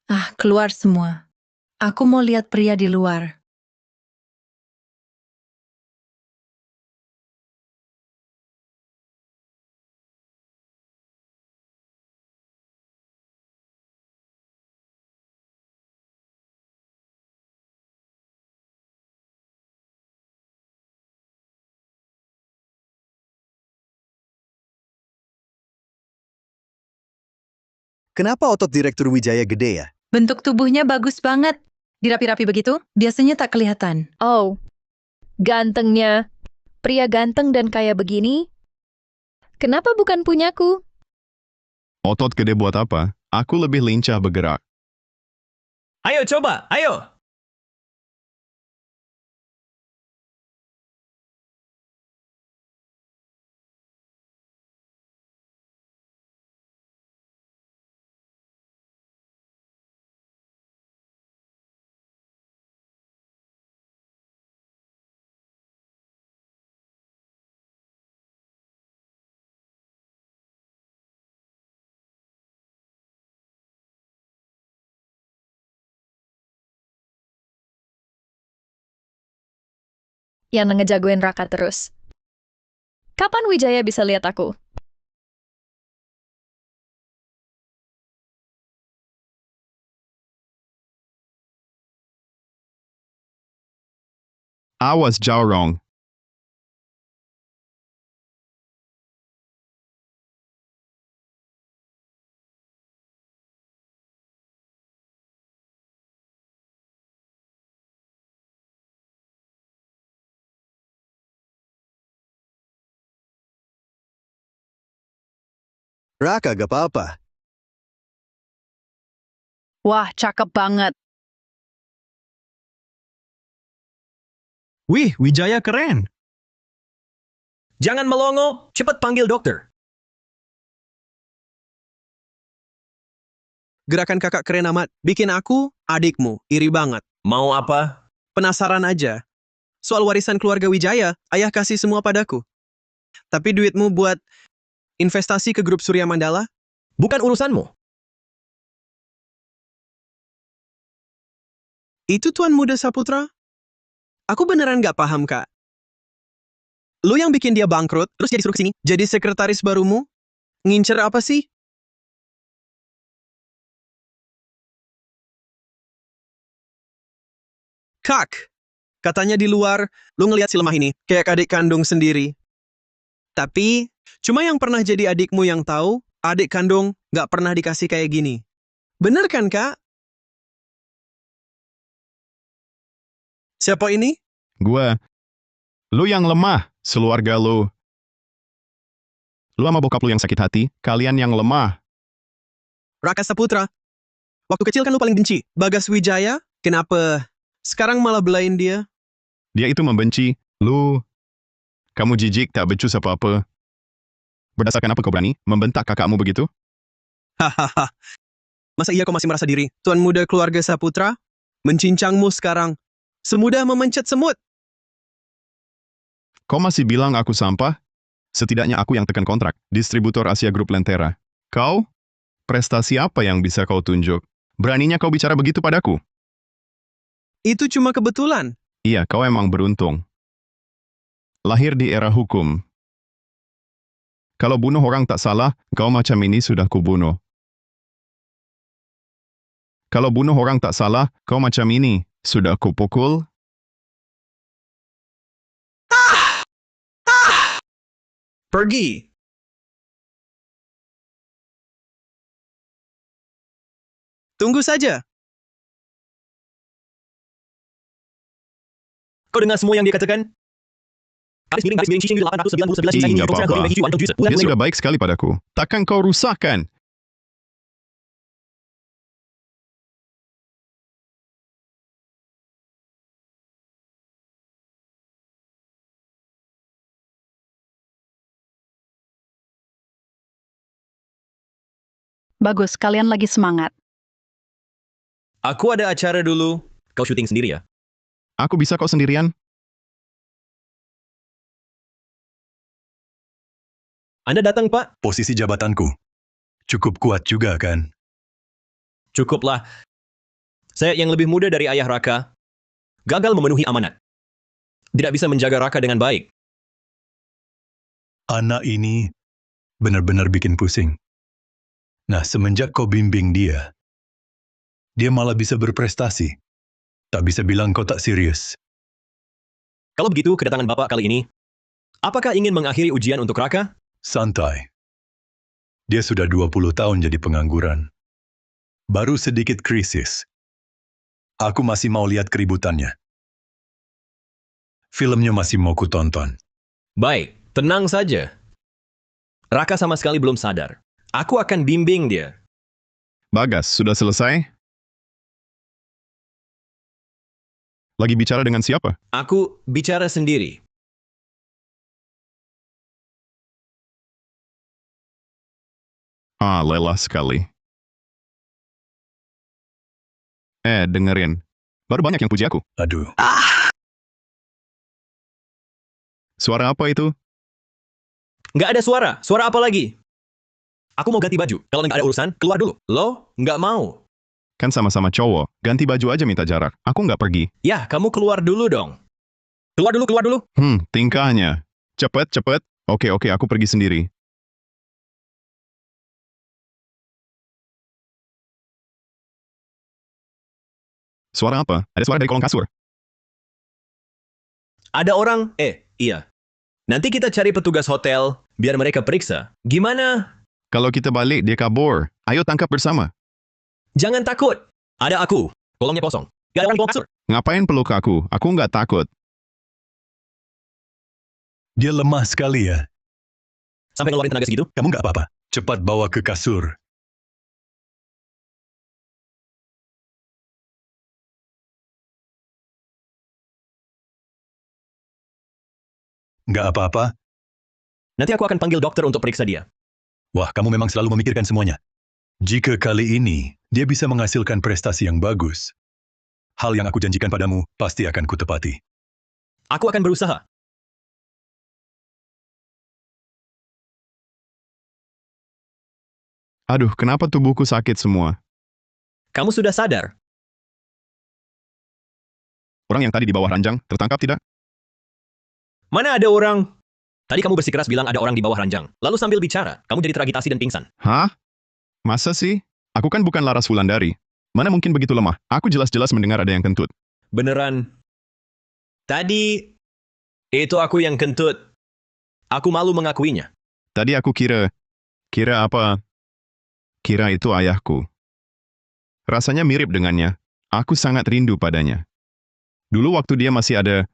Speaker 5: Ah, keluar semua. Aku mau lihat pria di luar.
Speaker 7: Kenapa otot Direktur Wijaya gede ya?
Speaker 5: Bentuk tubuhnya bagus banget. Dirapi-rapi begitu, biasanya tak kelihatan.
Speaker 4: Oh, gantengnya. Pria ganteng dan kaya begini? Kenapa bukan punyaku?
Speaker 2: Otot gede buat apa? Aku lebih lincah bergerak.
Speaker 3: Ayo coba, ayo!
Speaker 4: Yang ngejagoin Raka terus. Kapan Wijaya bisa lihat aku?
Speaker 2: Awas Jaurong.
Speaker 7: Raka gak apa-apa.
Speaker 9: Wah, cakep banget.
Speaker 6: Wih, Wijaya keren.
Speaker 3: Jangan melongo, cepat panggil dokter.
Speaker 12: Gerakan kakak keren amat. Bikin aku, adikmu, iri banget.
Speaker 3: Mau apa?
Speaker 12: Penasaran aja. Soal warisan keluarga Wijaya, ayah kasih semua padaku. Tapi duitmu buat investasi ke grup Surya Mandala?
Speaker 3: Bukan urusanmu.
Speaker 12: Itu Tuan Muda Saputra? Aku beneran gak paham, Kak. Lu yang bikin dia bangkrut, terus jadi suruh kesini? Jadi sekretaris barumu? Ngincer apa sih? Kak, katanya di luar, lu ngelihat si lemah ini, kayak adik kandung sendiri. Tapi, cuma yang pernah jadi adikmu yang tahu, adik kandung gak pernah dikasih kayak gini. Bener kan, Kak? Siapa ini?
Speaker 2: Gua. Lu yang lemah, seluarga lu. Lu sama bokap lu yang sakit hati, kalian yang lemah.
Speaker 12: Raka Saputra. Waktu kecil kan lu paling benci. Bagas Wijaya, kenapa sekarang malah belain dia?
Speaker 2: Dia itu membenci lu. Kamu jijik, tak becus apa-apa. Berdasarkan apa kau berani membentak kakakmu begitu?
Speaker 12: Hahaha. Masa iya kau masih merasa diri Tuan Muda keluarga Saputra? mencincangmu sekarang. Semudah memencet semut.
Speaker 2: Kau masih bilang aku sampah? Setidaknya aku yang tekan kontrak, distributor Asia Group Lentera. Kau? Prestasi apa yang bisa kau tunjuk? Beraninya kau bicara begitu padaku?
Speaker 12: Itu cuma kebetulan.
Speaker 2: Iya, kau emang beruntung. Lahir di era hukum. Kalau bunuh orang tak salah, kau macam ini sudah kubunuh. Kalau bunuh orang tak salah, kau macam ini sudah kupukul.
Speaker 12: Pergi. Tunggu saja.
Speaker 3: Kau dengar semua yang dia katakan? Garis miring Xixing 899
Speaker 2: Tidak apa-apa. Dia sudah baik sekali padaku. Takkan kau rusakkan?
Speaker 9: Bagus, kalian lagi semangat.
Speaker 3: Aku ada acara dulu. Kau syuting sendiri ya?
Speaker 2: Aku bisa kok sendirian?
Speaker 3: Anda datang, Pak?
Speaker 13: Posisi jabatanku cukup kuat juga, kan?
Speaker 3: Cukuplah. Saya yang lebih muda dari ayah Raka. Gagal memenuhi amanat. Tidak bisa menjaga Raka dengan baik.
Speaker 13: Anak ini benar-benar bikin pusing. Nah, semenjak kau bimbing dia malah bisa berprestasi. Tak bisa bilang kau tak serius.
Speaker 3: Kalau begitu, kedatangan Bapak kali ini, apakah ingin mengakhiri ujian untuk Raka?
Speaker 13: Santai. Dia sudah 20 tahun jadi pengangguran. Baru sedikit krisis. Aku masih mau lihat keributannya. Filmnya masih mau kutonton.
Speaker 3: Baik, tenang saja. Raka sama sekali belum sadar. Aku akan bimbing dia.
Speaker 2: Bagas, sudah selesai? Lagi bicara dengan siapa?
Speaker 3: Aku bicara sendiri.
Speaker 2: Ah, lelah sekali. Dengerin. Baru banyak yang puji aku.
Speaker 13: Aduh.
Speaker 2: Suara apa itu?
Speaker 3: Nggak ada suara. Suara apa lagi? Aku mau ganti baju. Kalau nggak ada urusan, keluar dulu. Lo nggak mau.
Speaker 2: Kan sama-sama cowok. Ganti baju aja minta jarak. Aku nggak pergi.
Speaker 3: Ya, kamu keluar dulu dong. Keluar dulu, keluar dulu.
Speaker 2: Tingkahnya. Cepet, cepet. Oke, aku pergi sendiri. Suara apa? Ada suara dari kolong kasur.
Speaker 3: Ada orang? Iya. Nanti kita cari petugas hotel, biar mereka periksa. Gimana?
Speaker 2: Kalau kita balik, dia kabur. Ayo tangkap bersama.
Speaker 3: Jangan takut. Ada aku. Kolongnya kosong. Gak ada orang di kolong kasur.
Speaker 2: Ngapain peluk aku? Aku nggak takut.
Speaker 13: Dia lemah sekali ya.
Speaker 3: Sampai ngeluarin tenaga segitu?
Speaker 13: Kamu nggak apa-apa. Cepat bawa ke kasur. Nggak apa-apa?
Speaker 3: Nanti aku akan panggil dokter untuk periksa dia.
Speaker 13: Wah, kamu memang selalu memikirkan semuanya. Jika kali ini dia bisa menghasilkan prestasi yang bagus, hal yang aku janjikan padamu pasti akan kutepati.
Speaker 3: Aku akan berusaha.
Speaker 2: Aduh, kenapa tubuhku sakit semua?
Speaker 3: Kamu sudah sadar?
Speaker 2: Orang yang tadi di bawah ranjang, tertangkap tidak?
Speaker 3: Mana ada orang? Tadi kamu bersikeras bilang ada orang di bawah ranjang. Lalu sambil bicara, kamu jadi teragitasi dan pingsan.
Speaker 2: Hah? Masa sih? Aku kan bukan Laras Wulandari. Mana mungkin begitu lemah? Aku jelas-jelas mendengar ada yang kentut.
Speaker 3: Beneran. Tadi, itu aku yang kentut. Aku malu mengakuinya.
Speaker 2: Tadi aku kira apa? Kira itu ayahku. Rasanya mirip dengannya. Aku sangat rindu padanya. Dulu waktu dia masih ada.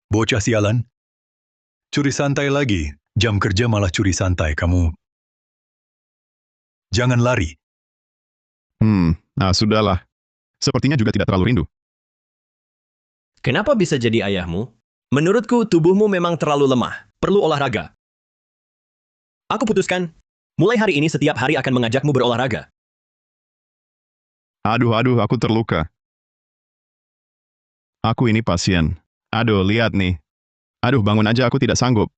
Speaker 13: Bocah sialan. Curi santai lagi. Jam kerja malah curi santai kamu. Jangan lari.
Speaker 2: Nah sudahlah. Sepertinya juga tidak terlalu rindu.
Speaker 3: Kenapa bisa jadi ayahmu? Menurutku, tubuhmu memang terlalu lemah. Perlu olahraga. Aku putuskan, Mulai hari ini setiap hari akan mengajakmu berolahraga.
Speaker 2: Aduh, aku terluka. Aku ini pasien. Aduh, lihat nih. Aduh, bangun aja aku tidak sanggup.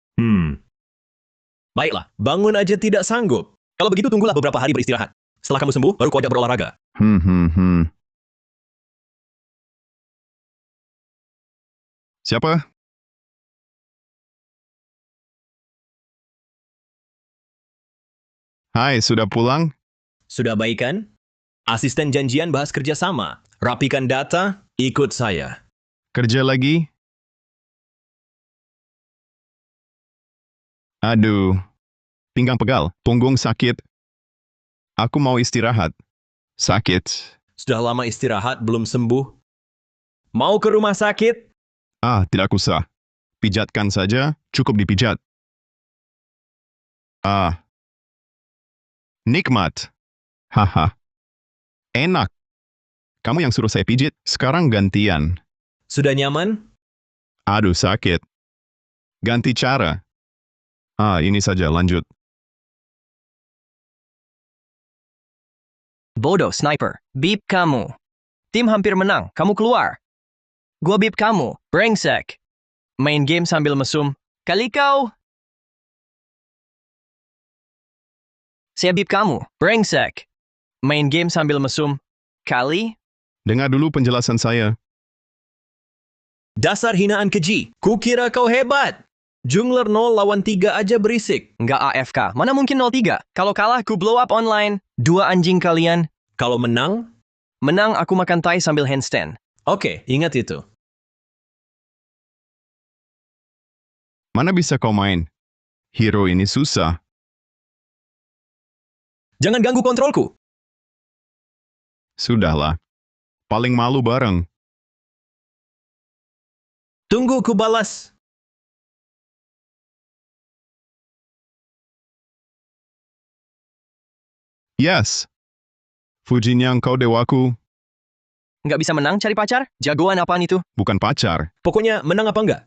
Speaker 3: Baiklah, bangun aja tidak sanggup. Kalau begitu tunggulah beberapa hari beristirahat. Setelah kamu sembuh, baru kau ajak berolahraga.
Speaker 2: Siapa? Hai, sudah pulang?
Speaker 3: Sudah baik kan? Asisten janjian bahas kerjasama. Rapikan data, ikut saya.
Speaker 2: Kerja lagi? Aduh, pinggang pegal, punggung sakit. Aku mau istirahat. Sakit.
Speaker 3: Sudah lama istirahat, belum sembuh. Mau ke rumah sakit?
Speaker 2: Ah, tidak usah. Pijatkan saja, cukup dipijat. Ah. Nikmat. Haha. Enak. Kamu yang suruh saya pijit, sekarang gantian.
Speaker 3: Sudah nyaman?
Speaker 2: Aduh, sakit. Ganti cara. Ah, ini saja, lanjut.
Speaker 1: Bodoh, sniper. Beep kamu. Tim hampir menang, kamu keluar. Gua beep kamu, brengsek. Main game sambil mesum. Kali kau. Saya beep kamu, brengsek. Main game sambil mesum. Kali.
Speaker 2: Dengar dulu penjelasan saya.
Speaker 3: Dasar hinaan keji. Kukira kau hebat. Jungler 0 lawan 3 aja berisik.
Speaker 1: Nggak AFK, mana mungkin 0-3? Kalau kalah, ku blow up online. 2 anjing kalian.
Speaker 3: Kalau menang?
Speaker 1: Menang, aku makan thai sambil handstand.
Speaker 3: Oke, ingat itu.
Speaker 2: Mana bisa kau main? Hero ini susah.
Speaker 3: Jangan ganggu kontrolku.
Speaker 2: Sudahlah. Paling malu bareng.
Speaker 3: Tunggu ku balas.
Speaker 2: Yes. Fujinya kau dewaku.
Speaker 1: Nggak bisa menang cari pacar? Jagoan apaan itu?
Speaker 2: Bukan pacar.
Speaker 3: Pokoknya menang apa enggak?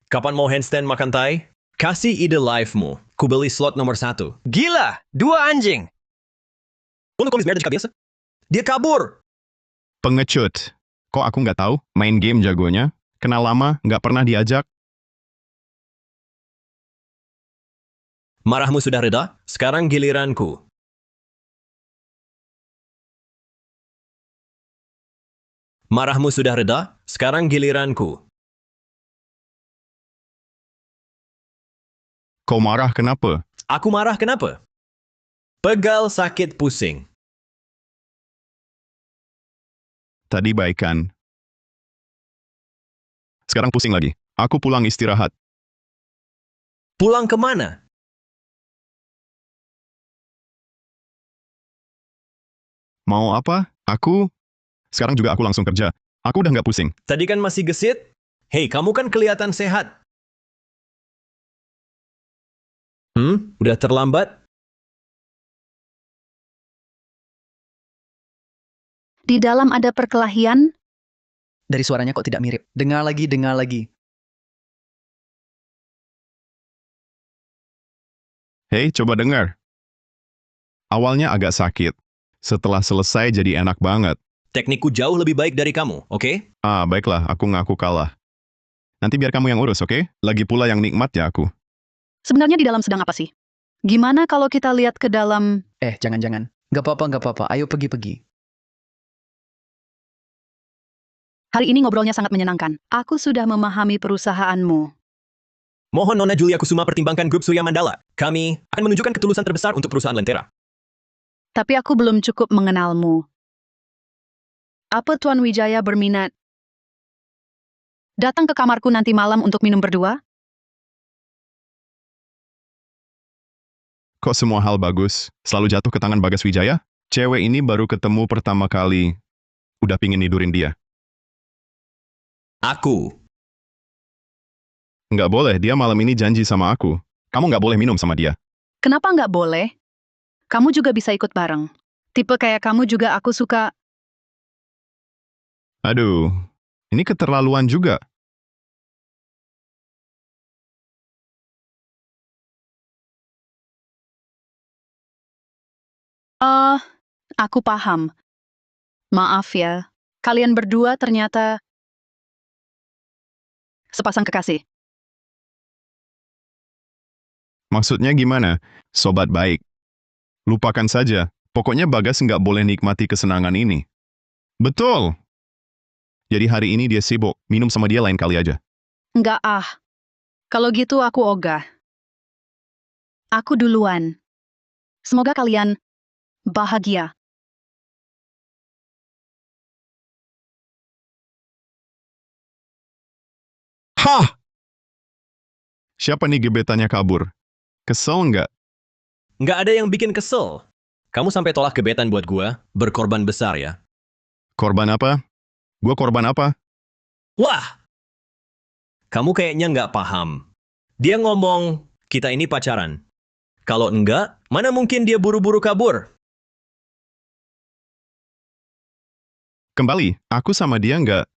Speaker 3: Kapan mau handstand makan thai? Kasih ide live-mu. Ku beli slot nomor 1.
Speaker 1: Gila! 2 anjing!
Speaker 3: Untuk komis merda jika biasa. Dia kabur!
Speaker 2: Pengecut. Kok aku nggak tahu? Main game jagonya. Kenal lama, nggak pernah diajak.
Speaker 3: Marahmu sudah reda? Sekarang giliranku. Marahmu sudah reda? Sekarang giliranku.
Speaker 2: Kau marah kenapa?
Speaker 3: Aku marah kenapa? Pegal sakit pusing.
Speaker 2: Tadi baikan. Sekarang pusing lagi. Aku pulang istirahat.
Speaker 3: Pulang kemana?
Speaker 2: Mau apa? Aku? Sekarang juga aku langsung kerja. Aku udah nggak pusing.
Speaker 3: Tadi kan masih gesit? Hei, kamu kan kelihatan sehat. Udah terlambat?
Speaker 9: Di dalam ada perkelahian?
Speaker 8: Dari suaranya kok tidak mirip. Dengar lagi, dengar lagi.
Speaker 2: Hei, coba dengar. Awalnya agak sakit. Setelah selesai jadi enak banget.
Speaker 3: Teknikku jauh lebih baik dari kamu, oke?
Speaker 2: Ah, baiklah, aku ngaku kalah. Nanti biar kamu yang urus, oke? Lagi pula yang nikmat ya aku.
Speaker 9: Sebenarnya di dalam sedang apa sih? Gimana kalau kita lihat ke dalam...
Speaker 8: Jangan-jangan. Gak apa-apa. Ayo pergi-pergi.
Speaker 9: Hari ini ngobrolnya sangat menyenangkan. Aku sudah memahami perusahaanmu.
Speaker 3: Mohon Nona Julia Kusuma pertimbangkan grup Surya Mandala. Kami akan menunjukkan ketulusan terbesar untuk perusahaan Lentera.
Speaker 9: Tapi aku belum cukup mengenalmu. Apa Tuan Wijaya berminat? Datang ke kamarku nanti malam untuk minum berdua?
Speaker 2: Kok semua hal bagus, selalu jatuh ke tangan Bagas Wijaya? Cewek ini baru ketemu pertama kali. Udah pingin nidurin dia.
Speaker 3: Aku.
Speaker 2: Nggak boleh, dia malam ini janji sama aku. Kamu nggak boleh minum sama dia.
Speaker 9: Kenapa nggak boleh? Kamu juga bisa ikut bareng. Tipe kayak kamu juga aku suka.
Speaker 2: Aduh, ini keterlaluan juga.
Speaker 9: Aku paham. Maaf ya, kalian berdua ternyata sepasang kekasih.
Speaker 2: Maksudnya gimana? Sobat baik. Lupakan saja. Pokoknya Bagas nggak boleh nikmati kesenangan ini. Betul! Jadi hari ini dia sibuk. Minum sama dia lain kali aja.
Speaker 9: Enggak ah. Kalau gitu aku ogah. Aku duluan. Semoga kalian bahagia.
Speaker 2: Hah! Siapa nih gebetannya kabur? Kesel nggak?
Speaker 3: Nggak ada yang bikin kesel. Kamu sampai tolak gebetan buat gua, berkorban besar ya.
Speaker 2: Korban apa? Gua korban apa?
Speaker 3: Wah! Kamu kayaknya nggak paham. Dia ngomong, kita ini pacaran. Kalau enggak, mana mungkin dia buru-buru kabur?
Speaker 2: Kembali, aku sama dia nggak.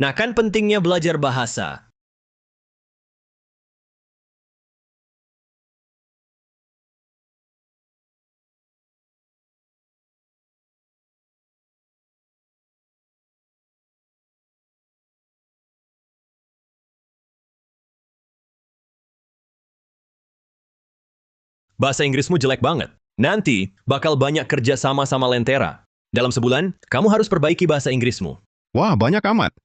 Speaker 3: Nah kan pentingnya belajar bahasa. Bahasa Inggrismu jelek banget. Nanti bakal banyak kerja sama Lentera. Dalam sebulan, kamu harus perbaiki bahasa Inggrismu.
Speaker 2: Wah, banyak amat.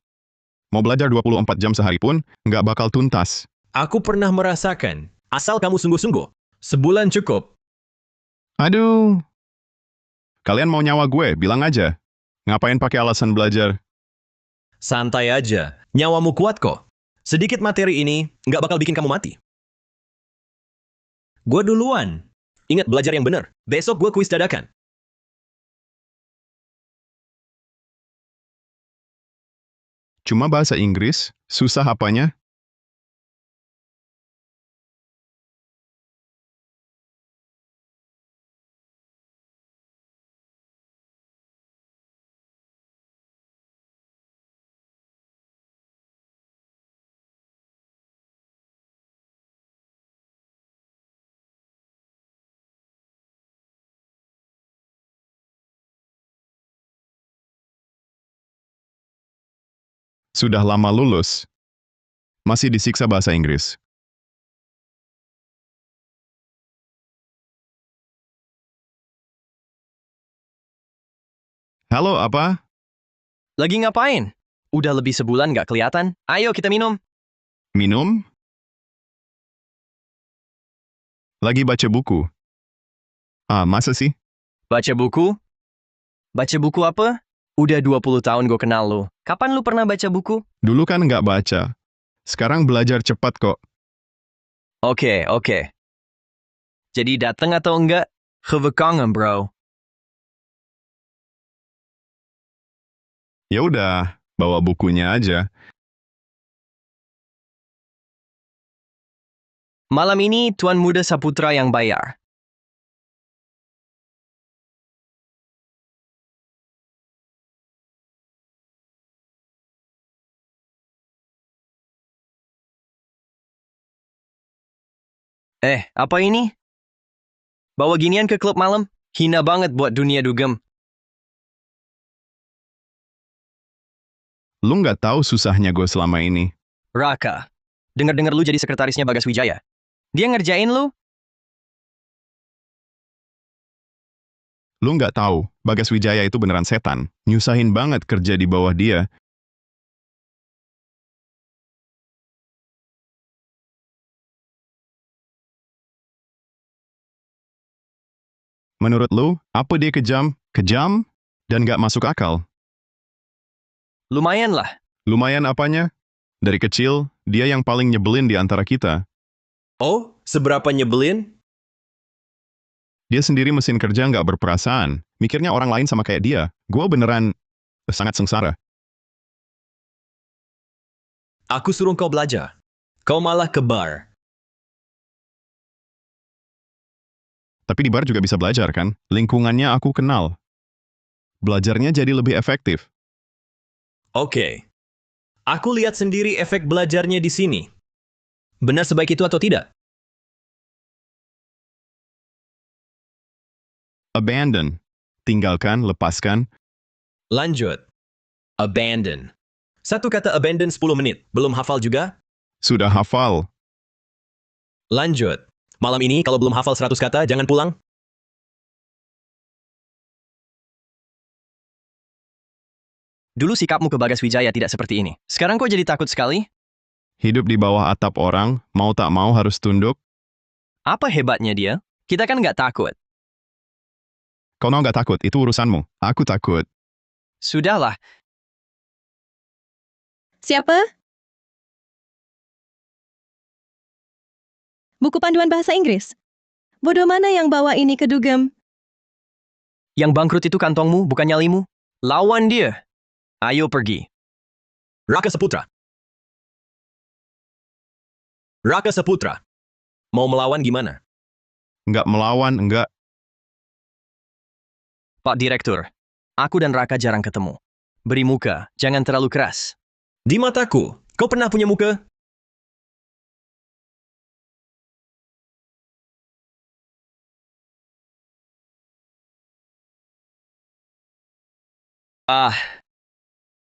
Speaker 2: Mau belajar 24 jam sehari pun, nggak bakal tuntas.
Speaker 3: Aku pernah merasakan, asal kamu sungguh-sungguh. Sebulan cukup.
Speaker 2: Aduh. Kalian mau nyawa gue, bilang aja. Ngapain pakai alasan belajar?
Speaker 3: Santai aja, nyawamu kuat kok. Sedikit materi ini nggak bakal bikin kamu mati. Gue duluan. Ingat belajar yang benar. Besok gue kuis dadakan.
Speaker 2: Cuma bahasa Inggris, susah apanya? Sudah lama lulus. Masih disiksa bahasa Inggris. Halo, apa?
Speaker 1: Lagi ngapain? Udah lebih sebulan nggak kelihatan? Ayo kita minum.
Speaker 2: Minum? Lagi baca buku. Ah, masa sih?
Speaker 1: Baca buku? Baca buku apa? Udah 20 tahun gue kenal lo. Kapan lu pernah baca buku?
Speaker 2: Dulu kan nggak baca. Sekarang belajar cepat kok.
Speaker 1: Oke. Jadi datang atau enggak? Gewekangen, bro.
Speaker 2: Ya udah, bawa bukunya aja.
Speaker 1: Malam ini Tuan Muda Saputra yang bayar. Apa ini? Bawa ginian ke klub malam? Hina banget buat dunia dugem.
Speaker 2: Lu nggak tahu susahnya gue selama ini.
Speaker 1: Raka, dengar-dengar lu jadi sekretarisnya Bagas Wijaya. Dia ngerjain lu?
Speaker 2: Lu nggak tahu, Bagas Wijaya itu beneran setan. Nyusahin banget kerja di bawah dia. Menurut lu, apa dia kejam? Kejam? Dan nggak masuk akal?
Speaker 1: Lumayan lah.
Speaker 2: Lumayan apanya? Dari kecil, dia yang paling nyebelin di antara kita.
Speaker 3: Oh, seberapa nyebelin?
Speaker 2: Dia sendiri mesin kerja nggak berperasaan. Mikirnya orang lain sama kayak dia. Gua beneran sangat sengsara.
Speaker 3: Aku suruh kau belajar. Kau malah ke bar.
Speaker 2: Tapi di bar juga bisa belajar kan? Lingkungannya aku kenal. Belajarnya jadi lebih efektif.
Speaker 3: Oke. Aku lihat sendiri efek belajarnya di sini. Benar sebaik itu atau tidak?
Speaker 2: Abandon. Tinggalkan, lepaskan.
Speaker 3: Lanjut. Abandon. Satu kata abandon 10 menit. Belum hafal juga?
Speaker 2: Sudah hafal.
Speaker 3: Lanjut. Malam ini kalau belum hafal 100 kata, jangan pulang.
Speaker 1: Dulu sikapmu ke Bagas Wijaya tidak seperti ini. Sekarang kok jadi takut sekali?
Speaker 2: Hidup di bawah atap orang, mau tak mau harus tunduk.
Speaker 1: Apa hebatnya dia? Kita kan nggak takut.
Speaker 2: Kau nggak takut, itu urusanmu. Aku takut.
Speaker 1: Sudahlah,
Speaker 11: Siapa? Buku panduan bahasa Inggris. Bodoh mana yang bawa ini ke dugem?
Speaker 1: yang bangkrut itu kantongmu, bukan nyalimu. Lawan dia. Ayo pergi.
Speaker 3: Raka Saputra. Raka Saputra. Mau melawan gimana?
Speaker 2: Nggak melawan, enggak.
Speaker 1: Pak Direktur, aku dan Raka jarang ketemu. Beri muka, jangan terlalu keras.
Speaker 3: Di mataku, kau pernah punya muka?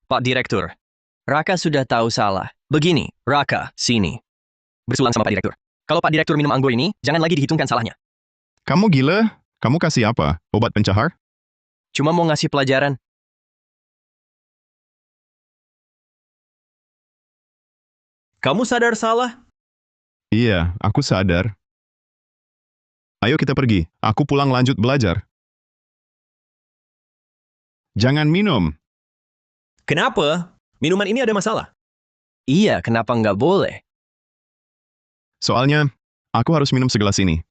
Speaker 1: Pak Direktur, Raka sudah tahu salah. Begini, Raka, sini. Bersulang sama Pak Direktur. Kalau Pak Direktur minum anggur ini, jangan lagi dihitungkan salahnya.
Speaker 2: Kamu gila? Kamu kasih apa? Obat pencahar?
Speaker 1: Cuma mau ngasih pelajaran.
Speaker 3: Kamu sadar salah?
Speaker 2: Iya, aku sadar. Ayo kita pergi. Aku pulang lanjut belajar. Jangan minum.
Speaker 3: Kenapa? Minuman ini ada masalah.
Speaker 1: Iya, kenapa nggak boleh?
Speaker 2: Soalnya, aku harus minum segelas ini.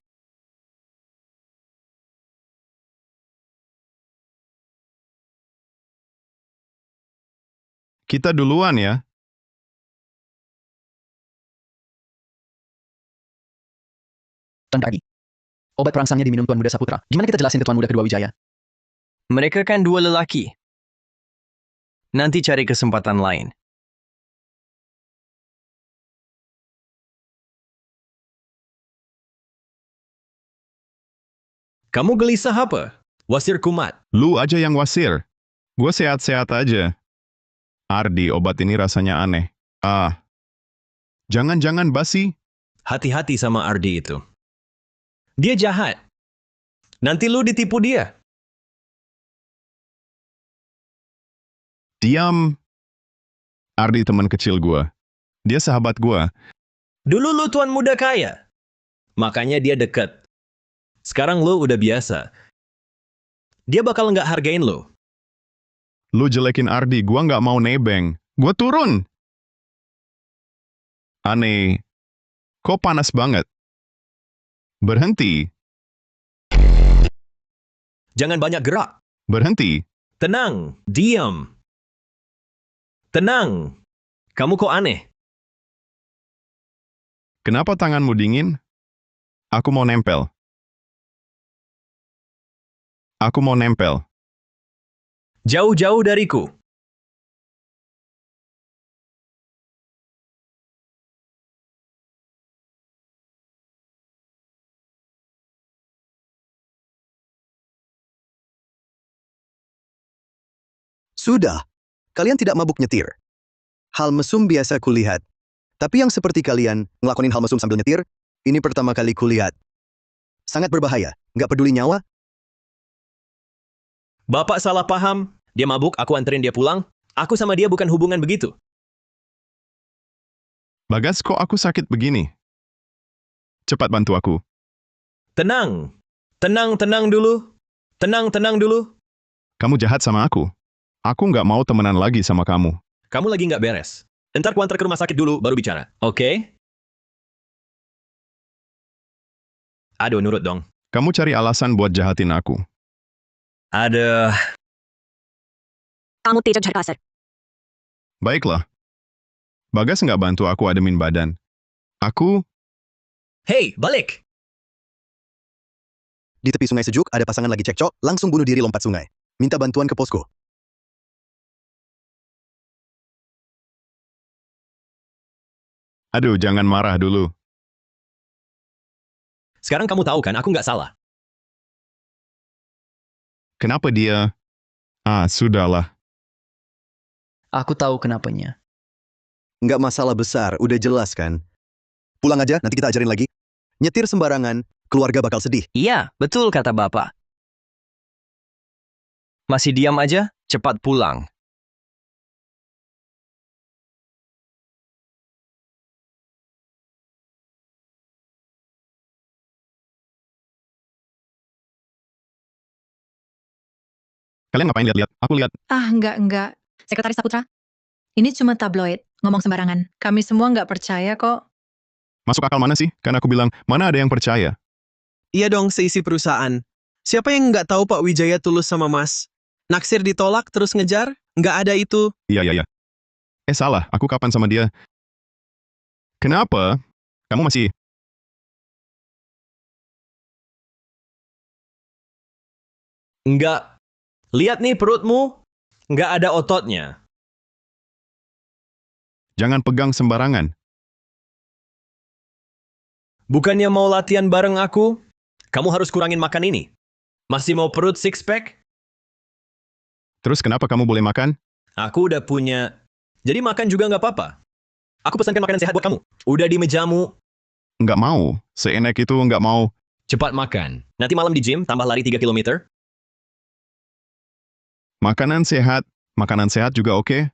Speaker 2: Kita duluan ya.
Speaker 8: Tandai. Obat perangsangnya diminum Tuan Muda Saputra. Gimana kita jelasin ke Tuan Muda kedua Wijaya?
Speaker 1: Mereka kan dua lelaki. Nanti cari kesempatan lain.
Speaker 3: Kamu gelisah apa? Wasir kumat.
Speaker 2: Lu aja yang wasir. Gue sehat-sehat aja. Ardi, obat ini rasanya aneh. Jangan-jangan basi.
Speaker 3: Hati-hati sama Ardi itu. Dia jahat. Nanti lu ditipu dia.
Speaker 2: Diam. Ardi teman kecil gue. Dia sahabat gue.
Speaker 3: Dulu lu tuan muda kaya. Makanya dia deket. Sekarang lu udah biasa. Dia bakal nggak hargain lu.
Speaker 2: Lu jelekin Ardi, gue nggak mau nebeng. Gue turun. Aneh. Kok panas banget? Berhenti.
Speaker 3: Jangan banyak gerak.
Speaker 2: Berhenti.
Speaker 3: Tenang. Diam. Tenang. Kamu kok aneh?
Speaker 2: Kenapa tanganmu dingin? Aku mau nempel. Aku mau nempel.
Speaker 3: Jauh-jauh dariku.
Speaker 7: Sudah. Kalian tidak mabuk nyetir. Hal mesum biasa kulihat. Tapi yang seperti kalian, ngelakonin hal mesum sambil nyetir, ini pertama kali kulihat. Sangat berbahaya. Nggak peduli nyawa.
Speaker 3: Bapak salah paham. Dia mabuk, aku anterin dia pulang. Aku sama dia bukan hubungan begitu.
Speaker 2: Bagas, kok aku sakit begini? Cepat bantu aku.
Speaker 3: Tenang. Tenang dulu. Tenang dulu.
Speaker 2: Kamu jahat sama aku. Aku nggak mau temenan lagi sama kamu.
Speaker 3: Kamu lagi nggak beres. Entar ku antar ke rumah sakit dulu, baru bicara. Oke? Aduh, nurut dong.
Speaker 2: Kamu cari alasan buat jahatin aku.
Speaker 3: Ada.
Speaker 10: Kamu tidak cari kasar.
Speaker 2: Baiklah. Bagas nggak bantu aku ademin badan. Aku...
Speaker 3: Hei, balik!
Speaker 7: Di tepi sungai sejuk, ada pasangan lagi cekcok, langsung bunuh diri lompat sungai. Minta bantuan ke posko.
Speaker 2: Aduh, jangan marah dulu.
Speaker 3: Sekarang kamu tahu kan, aku nggak salah.
Speaker 2: Kenapa dia... sudahlah.
Speaker 8: Aku tahu kenapanya.
Speaker 7: Nggak masalah besar, udah jelas kan? Pulang aja, nanti kita ajarin lagi. Nyetir sembarangan, keluarga bakal sedih.
Speaker 1: Iya, betul kata Bapak. Masih diam aja, cepat pulang.
Speaker 2: Kalian ngapain lihat-lihat? Aku lihat.
Speaker 5: Enggak. Sekretaris Saputra, ini cuma tabloid, ngomong sembarangan. Kami semua nggak percaya kok.
Speaker 2: Masuk akal mana sih? Karena aku bilang, mana ada yang percaya?
Speaker 12: Iya dong, seisi perusahaan. Siapa yang nggak tahu Pak Wijaya tulus sama Mas? Naksir ditolak, terus ngejar? Nggak ada itu.
Speaker 2: Iya. Salah. Aku kapan sama dia? Kenapa? Kamu masih...
Speaker 3: Nggak. Lihat nih perutmu. Nggak ada ototnya.
Speaker 2: Jangan pegang sembarangan.
Speaker 3: Bukannya mau latihan bareng aku? Kamu harus kurangin makan ini. Masih mau perut six pack?
Speaker 2: Terus kenapa kamu boleh makan?
Speaker 3: Aku udah punya. Jadi makan juga nggak apa-apa. Aku pesankan makanan sehat buat kamu. Udah di mejamu.
Speaker 2: Nggak mau. Seenak itu nggak mau.
Speaker 3: Cepat makan. Nanti malam di gym, tambah lari 3 kilometer.
Speaker 2: Makanan sehat juga oke.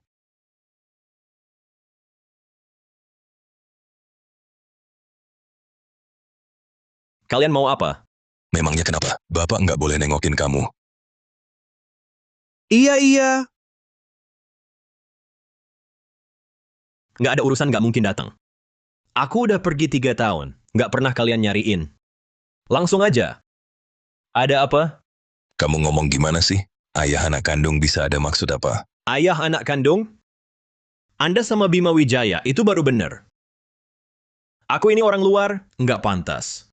Speaker 3: Kalian mau apa?
Speaker 13: Memangnya kenapa? Bapak nggak boleh nengokin kamu.
Speaker 12: Iya.
Speaker 3: Nggak ada urusan nggak mungkin datang. Aku udah pergi 3 tahun. Nggak pernah kalian nyariin. Langsung aja. Ada apa?
Speaker 13: Kamu ngomong gimana sih? Ayah anak kandung bisa ada maksud apa?
Speaker 3: Ayah anak kandung? Anda sama Bima Wijaya, itu baru bener. Aku ini orang luar, nggak pantas.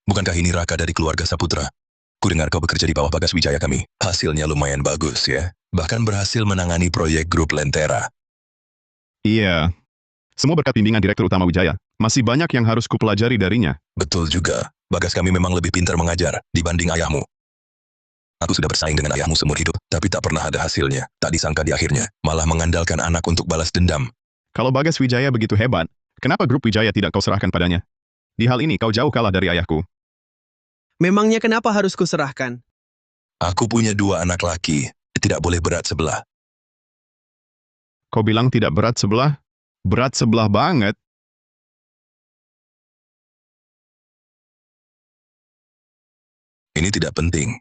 Speaker 13: Bukankah ini Raka dari keluarga Saputra? Kudengar kau bekerja di bawah Bagas Wijaya kami. Hasilnya lumayan bagus ya. Bahkan berhasil menangani proyek grup Lentera.
Speaker 2: Iya. Semua berkat bimbingan Direktur Utama Wijaya. Masih banyak yang harus kupelajari darinya.
Speaker 13: Betul juga. Bagas kami memang lebih pintar mengajar dibanding ayahmu. Aku sudah bersaing dengan ayahmu seumur hidup, tapi tak pernah ada hasilnya. Tak disangka di akhirnya, malah mengandalkan anak untuk balas dendam.
Speaker 2: Kalau Bagas Wijaya begitu hebat, kenapa grup Wijaya tidak kau serahkan padanya? Di hal ini kau jauh kalah dari ayahku.
Speaker 12: Memangnya kenapa harus kuserahkan?
Speaker 13: Aku punya 2 anak laki, tidak boleh berat sebelah.
Speaker 2: Kau bilang tidak berat sebelah? Berat sebelah banget.
Speaker 13: Ini tidak penting.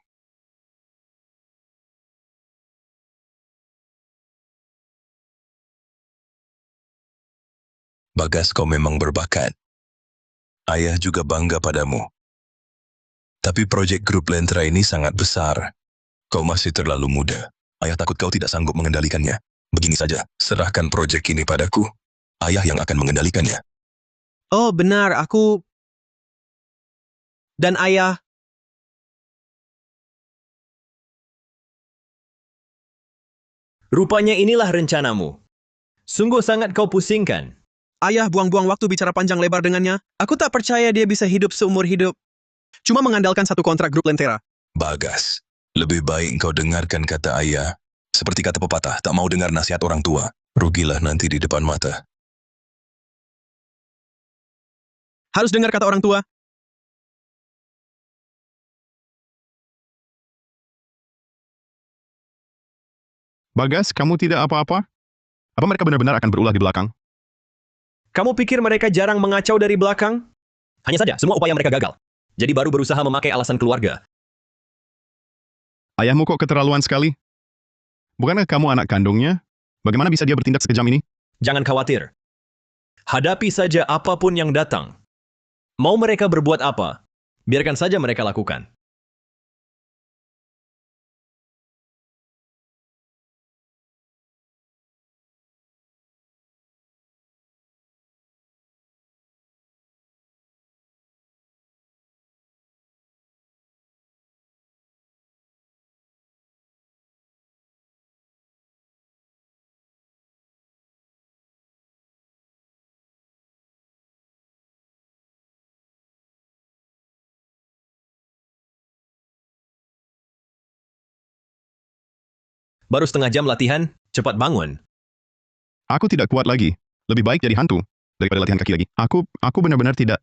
Speaker 13: Bagas, kau memang berbakat. Ayah juga bangga padamu. Tapi proyek grup Lentera ini sangat besar. Kau masih terlalu muda. Ayah takut kau tidak sanggup mengendalikannya. Begini saja, serahkan proyek ini padaku. Ayah yang akan mengendalikannya.
Speaker 12: Oh benar, aku... Dan ayah...
Speaker 3: Rupanya inilah rencanamu. Sungguh sangat kau pusingkan.
Speaker 12: Ayah buang-buang waktu bicara panjang lebar dengannya. Aku tak percaya dia bisa hidup seumur hidup. Cuma mengandalkan satu kontrak grup Lentera.
Speaker 13: Bagas, lebih baik engkau dengarkan kata ayah. Seperti kata pepatah, tak mau dengar nasihat orang tua. Rugilah nanti di depan mata.
Speaker 12: Harus dengar kata orang tua.
Speaker 2: Bagas, kamu tidak apa-apa? Apa mereka benar-benar akan berulah di belakang?
Speaker 3: Kamu pikir mereka jarang mengacau dari belakang? Hanya saja, semua upaya mereka gagal. Jadi baru berusaha memakai alasan keluarga.
Speaker 2: Ayahmu kok keterlaluan sekali? Bukankah kamu anak kandungnya? Bagaimana bisa dia bertindak sekejam ini?
Speaker 3: Jangan khawatir. Hadapi saja apapun yang datang. Mau mereka berbuat apa, biarkan saja mereka lakukan. Baru setengah jam latihan, cepat bangun.
Speaker 2: Aku tidak kuat lagi. Lebih baik jadi hantu daripada latihan kaki lagi. Aku benar-benar tidak.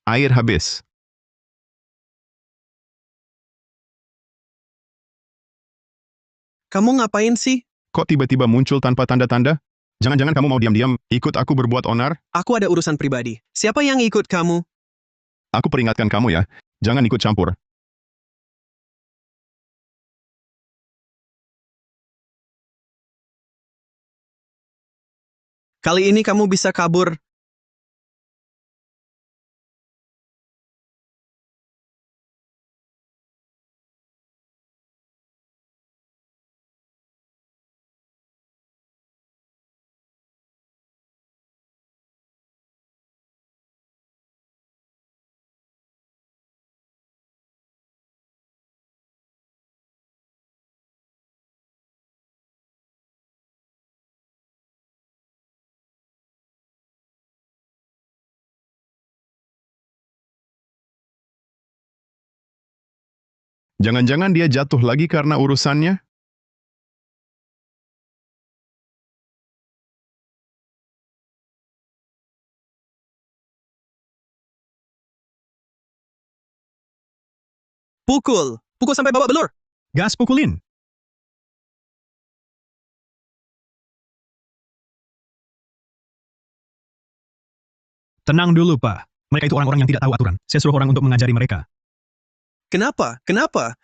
Speaker 2: Air habis.
Speaker 12: Kamu ngapain sih?
Speaker 2: Kok tiba-tiba muncul tanpa tanda-tanda? Jangan-jangan kamu mau diam-diam ikut aku berbuat onar?
Speaker 12: Aku ada urusan pribadi. Siapa yang ikut kamu?
Speaker 2: Aku peringatkan kamu ya, jangan ikut campur.
Speaker 12: Kali ini kamu bisa kabur.
Speaker 2: Jangan-jangan dia jatuh lagi karena urusannya?
Speaker 12: Pukul. Pukul sampai babak belur.
Speaker 6: Gas pukulin. Tenang dulu, Pak. Mereka itu orang-orang yang tidak tahu aturan. Saya suruh orang untuk mengajari mereka.
Speaker 12: Kenapa? Kenapa?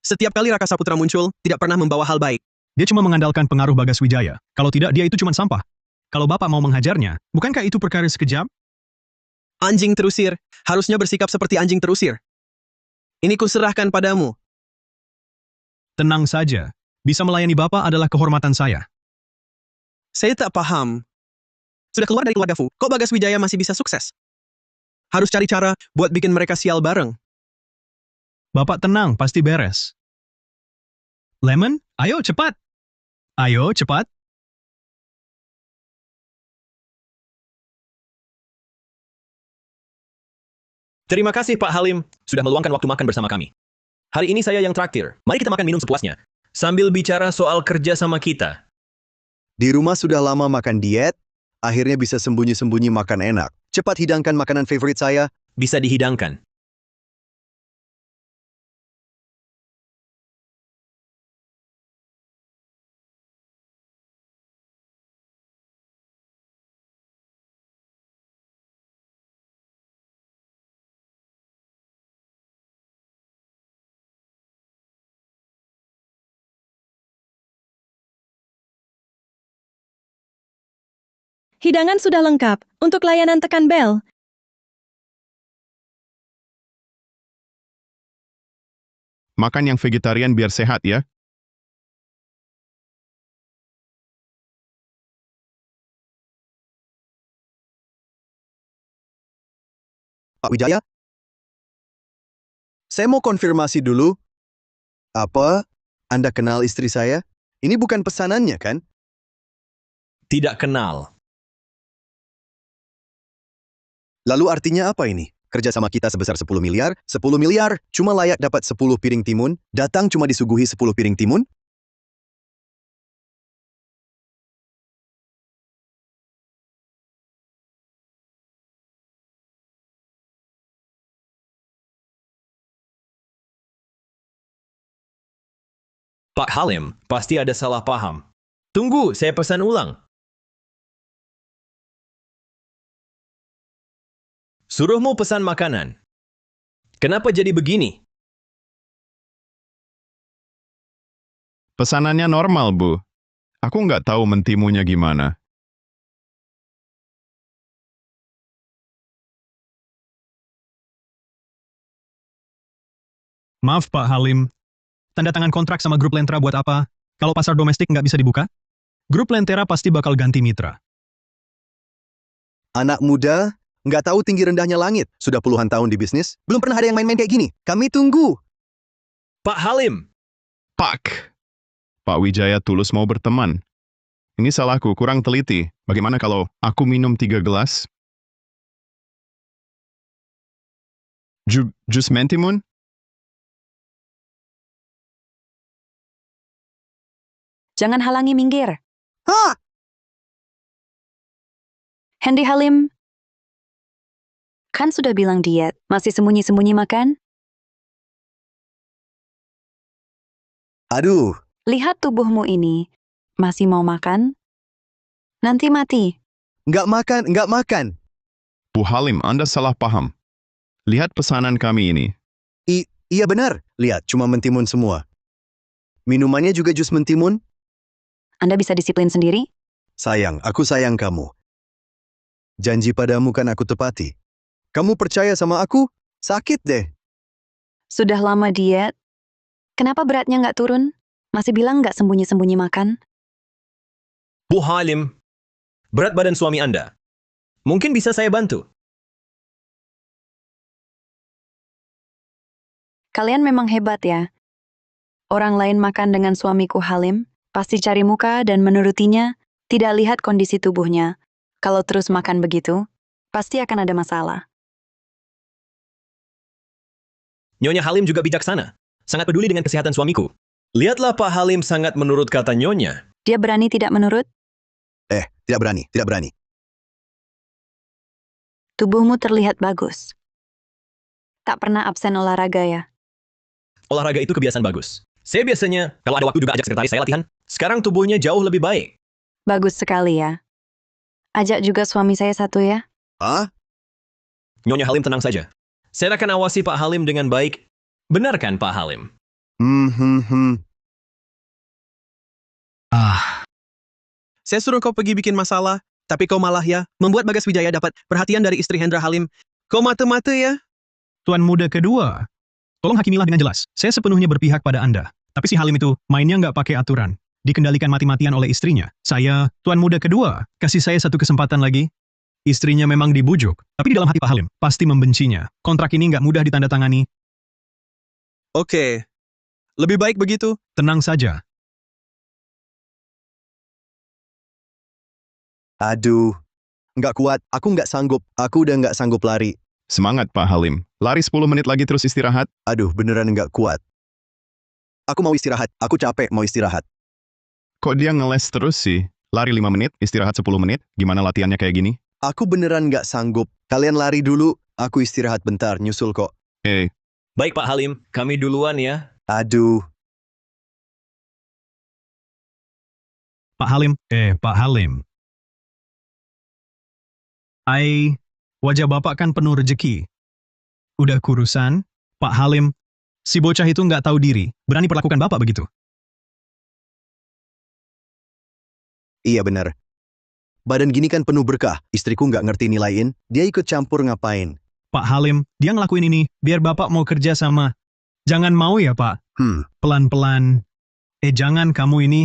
Speaker 12: Setiap kali Raka Saputra muncul, tidak pernah membawa hal baik.
Speaker 6: Dia cuma mengandalkan pengaruh Bagas Wijaya. Kalau tidak, dia itu cuma sampah. Kalau Bapak mau menghajarnya, bukankah itu perkara sekejap?
Speaker 12: Anjing terusir. Harusnya bersikap seperti anjing terusir. Ini kuserahkan padamu.
Speaker 6: Tenang saja. Bisa melayani Bapak adalah kehormatan saya.
Speaker 12: Saya tak paham. Sudah keluar dari keluarga Fu, kok Bagas Wijaya masih bisa sukses? Harus cari cara buat bikin mereka sial bareng.
Speaker 6: Bapak tenang, pasti beres. Lemon, ayo cepat. Ayo cepat.
Speaker 3: Terima kasih Pak Halim, sudah meluangkan waktu makan bersama kami. Hari ini saya yang traktir. Mari kita makan minum sepuasnya. Sambil bicara soal kerja sama kita.
Speaker 7: Di rumah sudah lama makan diet, akhirnya bisa sembunyi-sembunyi makan enak. Cepat hidangkan makanan favorit saya.
Speaker 3: Bisa dihidangkan.
Speaker 11: Hidangan sudah lengkap. Untuk layanan tekan bel.
Speaker 2: Makan yang vegetarian biar sehat ya.
Speaker 7: Pak Wijaya? Saya mau konfirmasi dulu. Apa? Anda kenal istri saya? Ini bukan pesanannya, kan?
Speaker 3: Tidak kenal.
Speaker 7: Lalu artinya apa ini? Kerjasama kita sebesar 10 miliar? 10 miliar cuma layak dapat 10 piring timun? Datang cuma disuguhi 10 piring timun?
Speaker 3: Pak Halim, pasti ada salah paham. Tunggu, saya pesan ulang. Suruhmu pesan makanan. Kenapa jadi begini?
Speaker 2: Pesanannya normal, Bu. Aku nggak tahu mentimunya gimana.
Speaker 6: Maaf Pak Halim, tanda tangan kontrak sama grup Lentera buat apa? Kalau pasar domestik nggak bisa dibuka? Grup Lentera pasti bakal ganti mitra.
Speaker 7: Anak muda, nggak tahu tinggi rendahnya langit. Sudah puluhan tahun di bisnis, belum pernah ada yang main-main kayak gini. Kami tunggu.
Speaker 3: Pak Halim!
Speaker 2: Pak Wijaya tulus mau berteman. Ini salahku, kurang teliti. Bagaimana kalau aku minum 3 gelas? Jus Mentimun?
Speaker 10: Jangan halangi minggir.
Speaker 7: Hah?
Speaker 10: Henry Halim, kan sudah bilang diet, masih sembunyi-sembunyi makan?
Speaker 7: Aduh,
Speaker 10: Lihat tubuhmu ini. Masih mau makan? Nanti mati.
Speaker 7: nggak makan.
Speaker 2: Bu Halim, Anda salah paham. Lihat pesanan kami ini.
Speaker 7: Iya benar. Lihat, cuma mentimun semua. Minumannya juga jus mentimun.
Speaker 10: Anda bisa disiplin sendiri?
Speaker 7: Sayang, aku sayang kamu. Janji padamu kan aku tepati. Kamu percaya sama aku? Sakit deh.
Speaker 10: Sudah lama diet. Kenapa beratnya nggak turun? Masih bilang nggak sembunyi-sembunyi makan?
Speaker 3: Bu Halim, berat badan suami Anda. Mungkin bisa saya bantu.
Speaker 10: Kalian memang hebat ya. Orang lain makan dengan suamiku Halim, pasti cari muka dan menurutinya, tidak lihat kondisi tubuhnya. Kalau terus makan begitu, pasti akan ada masalah.
Speaker 3: Nyonya Halim juga bijaksana. Sangat peduli dengan kesehatan suamiku. Lihatlah Pak Halim sangat menurut kata Nyonya.
Speaker 10: Dia berani tidak menurut?
Speaker 7: Tidak berani.
Speaker 10: Tubuhmu terlihat bagus. Tak pernah absen olahraga ya?
Speaker 3: Olahraga itu kebiasaan bagus. Saya biasanya, kalau ada waktu juga ajak sekretaris saya latihan. Sekarang tubuhnya jauh lebih baik.
Speaker 10: Bagus sekali ya. Ajak juga suami saya satu ya.
Speaker 7: Hah?
Speaker 3: Nyonya Halim tenang saja. Saya akan awasi Pak Halim dengan baik. Benar kan Pak Halim?
Speaker 12: Saya suruh kau pergi bikin masalah, tapi kau malah ya membuat Bagas Wijaya dapat perhatian dari istri Hendra Halim. Kau mata-mata ya?
Speaker 6: Tuan muda kedua, tolong hakimilah dengan jelas. Saya sepenuhnya berpihak pada Anda. Tapi si Halim itu mainnya nggak pakai aturan. Dikendalikan mati-matian oleh istrinya. Saya, tuan muda kedua, kasih saya satu kesempatan lagi. Istrinya memang dibujuk, tapi di dalam hati Pak Halim pasti membencinya. Kontrak ini nggak mudah ditandatangani.
Speaker 12: Oke. Lebih baik begitu.
Speaker 6: Tenang saja.
Speaker 7: Aduh, nggak kuat. Aku nggak sanggup. Aku udah nggak sanggup lari.
Speaker 2: Semangat Pak Halim. Lari 10 menit lagi terus istirahat.
Speaker 7: Aduh, beneran nggak kuat. Aku mau istirahat. Aku capek mau istirahat.
Speaker 2: Kok dia ngeles terus sih? Lari 5 menit, istirahat 10 menit. Gimana latihannya kayak gini?
Speaker 7: Aku beneran nggak sanggup. Kalian lari dulu. Aku istirahat bentar. Nyusul kok.
Speaker 3: Baik Pak Halim, kami duluan ya.
Speaker 7: Aduh.
Speaker 6: Pak Halim. Wajah Bapak kan penuh rejeki. Udah kurusan, Pak Halim, si bocah itu nggak tahu diri, berani perlakukan Bapak begitu.
Speaker 7: Iya benar. Badan gini kan penuh berkah. Istriku nggak ngerti nilaiin. Dia ikut campur ngapain.
Speaker 6: Pak Halim, dia ngelakuin ini biar Bapak mau kerja sama. Jangan mau ya Pak. Pelan-pelan. Jangan kamu ini.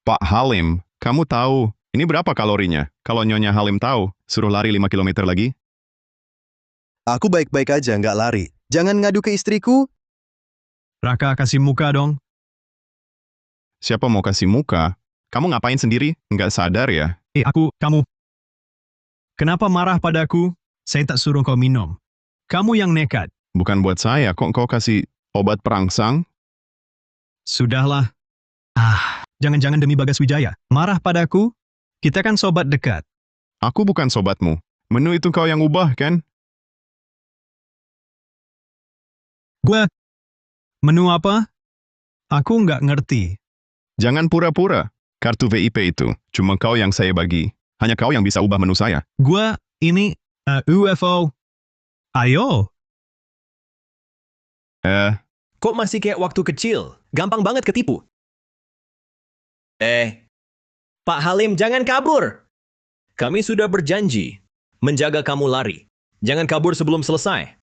Speaker 2: Pak Halim, kamu tahu, ini berapa kalorinya? Kalau Nyonya Halim tahu, suruh lari 5 km lagi.
Speaker 7: Aku baik-baik aja nggak lari. Jangan ngadu ke istriku.
Speaker 6: Raka kasih muka dong.
Speaker 2: Siapa mau kasih muka? Kamu ngapain sendiri? Nggak sadar ya?
Speaker 6: Kamu. Kenapa marah padaku? Saya tak suruh kau minum. Kamu yang nekat.
Speaker 2: Bukan buat saya, kok kau kasih obat perangsang?
Speaker 6: Sudahlah. Jangan-jangan demi Bagas Wijaya. Marah padaku? Kita kan sobat dekat.
Speaker 2: Aku bukan sobatmu. Menu itu kau yang ubah, kan?
Speaker 6: Menu apa? Aku nggak ngerti.
Speaker 2: Jangan pura-pura. Kartu VIP itu, cuma kau yang saya bagi. Hanya kau yang bisa ubah menu saya.
Speaker 6: Ini UFO. Ayo.
Speaker 3: Kok masih kayak waktu kecil? Gampang banget ketipu. Pak Halim, jangan kabur. Kami sudah berjanji menjaga kamu lari. Jangan kabur sebelum selesai.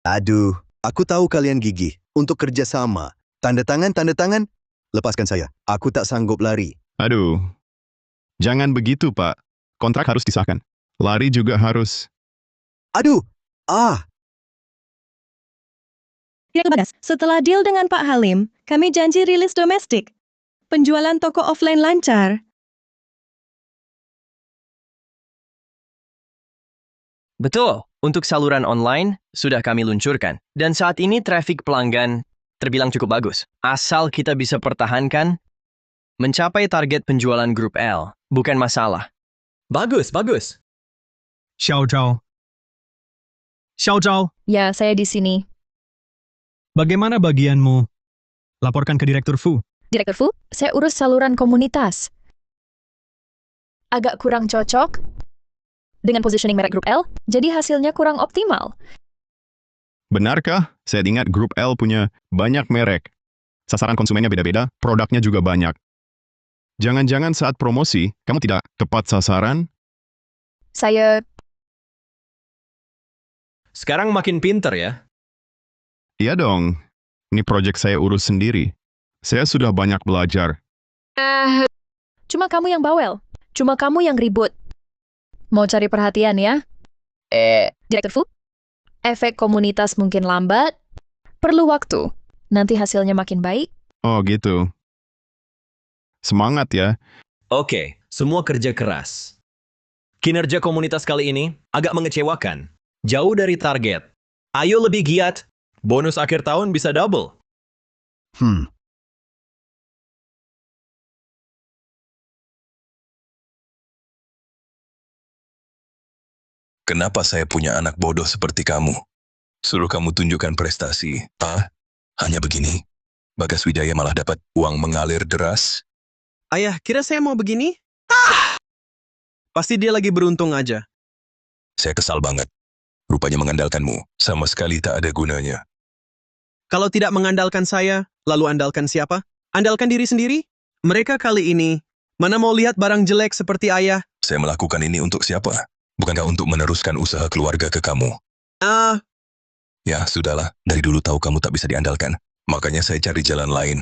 Speaker 7: Aduh, aku tahu kalian gigih untuk kerjasama. Tanda tangan. Lepaskan saya. Aku tak sanggup lari.
Speaker 2: Aduh, jangan begitu, Pak. Kontrak harus disahkan. Lari juga harus.
Speaker 7: Aduh, ah,
Speaker 11: Direktur Bagas, setelah deal dengan Pak Halim, kami janji rilis domestik. Penjualan toko offline lancar.
Speaker 1: Betul, untuk saluran online sudah kami luncurkan. Dan saat ini traffic pelanggan terbilang cukup bagus. Asal kita bisa pertahankan, mencapai target penjualan grup L, bukan masalah.
Speaker 3: Bagus.
Speaker 6: Xiao Zhao. Xiao Zhao,
Speaker 4: Ya, saya di sini.
Speaker 6: bagaimana bagianmu? Laporkan ke Direktur Fu.
Speaker 4: Direktur Fu, saya urus saluran komunitas. Agak kurang cocok dengan positioning merek grup L, jadi hasilnya kurang optimal.
Speaker 2: Benarkah? Saya ingat grup L punya banyak merek. Sasaran konsumennya beda-beda, produknya juga banyak. Jangan-jangan saat promosi, kamu tidak tepat sasaran?
Speaker 4: Saya
Speaker 3: Sekarang makin pinter ya.
Speaker 2: Iya dong. Ini proyek saya urus sendiri. Saya sudah banyak belajar.
Speaker 4: cuma kamu yang bawel. Cuma kamu yang ribut. Mau cari perhatian ya? Direktur Fu, efek komunitas mungkin lambat. Perlu waktu. Nanti hasilnya makin baik.
Speaker 2: Oh gitu. Semangat ya.
Speaker 3: Oke, semua kerja keras. Kinerja komunitas kali ini agak mengecewakan. Jauh dari target. Ayo lebih giat. Bonus akhir tahun bisa double.
Speaker 13: Kenapa saya punya anak bodoh seperti kamu? Suruh kamu tunjukkan prestasi. Hanya begini. Bagas Wijaya malah dapat uang mengalir deras.
Speaker 12: Ayah, kira saya mau begini? Pasti dia lagi beruntung aja.
Speaker 13: Saya kesal banget. Rupanya mengandalkanmu sama sekali tak ada gunanya.
Speaker 12: Kalau tidak mengandalkan saya, lalu andalkan siapa? Andalkan diri sendiri? Mereka kali ini, mana mau lihat barang jelek seperti ayah?
Speaker 13: Saya melakukan ini untuk siapa? Bukankah untuk meneruskan usaha keluarga ke kamu? Ya, sudahlah. Dari dulu tahu kamu tak bisa diandalkan. Makanya saya cari jalan lain.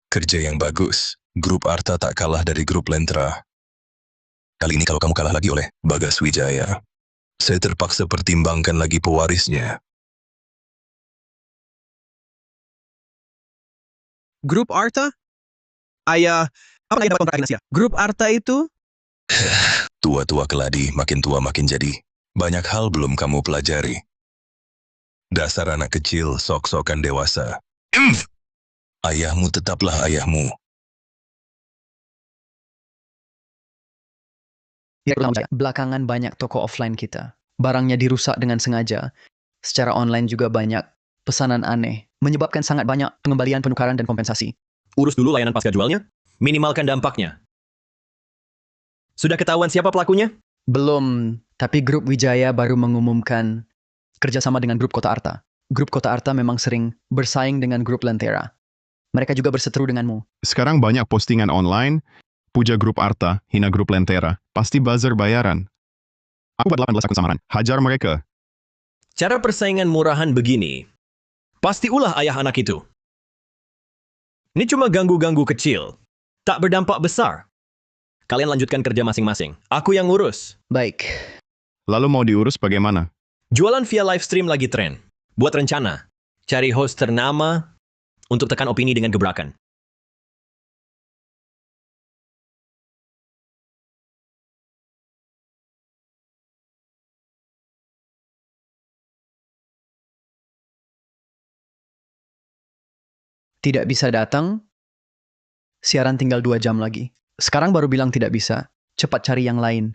Speaker 13: Kerja yang bagus. Grup Arta tak kalah dari grup Lentra. Kali ini kalau kamu kalah lagi oleh Bagas Wijaya, saya terpaksa pertimbangkan lagi pewarisnya.
Speaker 12: Grup Arta? Ayah, apa lagi dapat kontrak Ignacia? Grup Arta itu?
Speaker 13: Tua-tua keladi, makin tua makin jadi. Banyak hal belum kamu pelajari. Dasar anak kecil, sok-sokan dewasa. Ayahmu tetaplah ayahmu.
Speaker 8: Belakangan banyak toko offline kita. Barangnya dirusak dengan sengaja. Secara online juga banyak pesanan aneh. Menyebabkan sangat banyak pengembalian, penukaran, dan kompensasi.
Speaker 3: Urus dulu layanan pasca jualnya. Minimalkan dampaknya. Sudah ketahuan siapa pelakunya?
Speaker 8: Belum, tapi grup Wijaya baru mengumumkan kerjasama dengan grup Kota Arta. Grup Kota Arta memang sering bersaing dengan grup Lentera. Mereka juga berseteru denganmu.
Speaker 2: Sekarang banyak postingan online, puja grup Arta, hina grup Lentera. Pasti buzzer bayaran. Aku buat 18 akun samaran. Hajar mereka.
Speaker 3: Cara persaingan murahan begini. Pasti ulah ayah anak itu. Ini cuma ganggu-ganggu kecil. Tak berdampak besar. Kalian lanjutkan kerja masing-masing. Aku yang ngurus.
Speaker 8: Baik.
Speaker 2: Lalu mau diurus bagaimana?
Speaker 3: Jualan via live stream lagi tren. Buat rencana. Cari host ternama untuk tekan opini dengan gebrakan.
Speaker 8: Tidak bisa datang, siaran tinggal 2 jam lagi. Sekarang baru bilang tidak bisa. Cepat cari yang lain.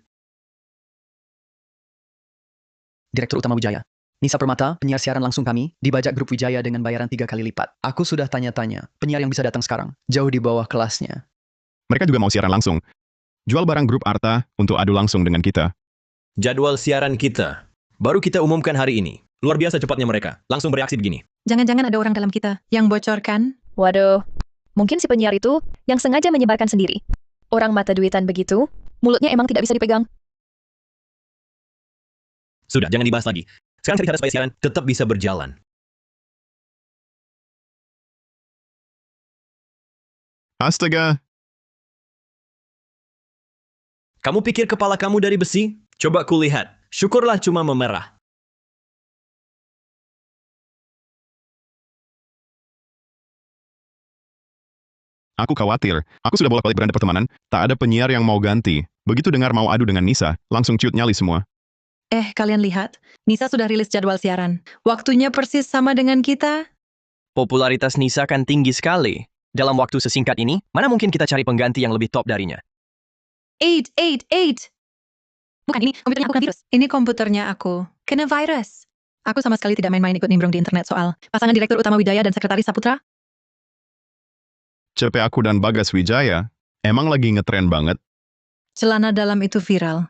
Speaker 8: Direktur Utama Wijaya. Nisa Permata, penyiar siaran langsung kami, dibajak grup Wijaya dengan bayaran 3 kali lipat. Aku sudah tanya-tanya, penyiar yang bisa datang sekarang, jauh di bawah kelasnya.
Speaker 2: Mereka juga mau siaran langsung. Jual barang grup Arta untuk adu langsung dengan kita.
Speaker 3: Jadwal siaran kita. Baru kita umumkan hari ini. Luar biasa cepatnya mereka. Langsung bereaksi begini.
Speaker 5: Jangan-jangan ada orang dalam kita yang bocorkan?
Speaker 4: Waduh, mungkin si penyiar itu yang sengaja menyebarkan sendiri. Orang mata duitan begitu, mulutnya emang tidak bisa dipegang.
Speaker 3: Sudah, jangan dibahas lagi. Sekarang cari cara supaya siaran tetap bisa berjalan.
Speaker 2: Astaga,
Speaker 3: Kamu pikir kepala kamu dari besi? Coba kulihat. Syukurlah cuma memerah.
Speaker 2: aku khawatir. Aku sudah bolak-balik beranda pertemanan, tak ada penyiar yang mau ganti. Begitu dengar mau adu dengan Nisa, langsung ciut nyali semua.
Speaker 5: Kalian lihat, Nisa sudah rilis jadwal siaran. Waktunya persis sama dengan kita.
Speaker 1: Popularitas Nisa kan tinggi sekali. Dalam waktu sesingkat ini, mana mungkin kita cari pengganti yang lebih top darinya?
Speaker 5: 8. Bukan, ini komputernya aku kena virus. Ini komputernya aku. Kena virus. Aku sama sekali tidak main-main ikut nimbrung di internet soal pasangan Direktur Utama Wijaya dan Sekretaris Saputra.
Speaker 2: CP aku dan Bagas Wijaya, emang lagi ngetren banget.
Speaker 5: Celana dalam itu viral.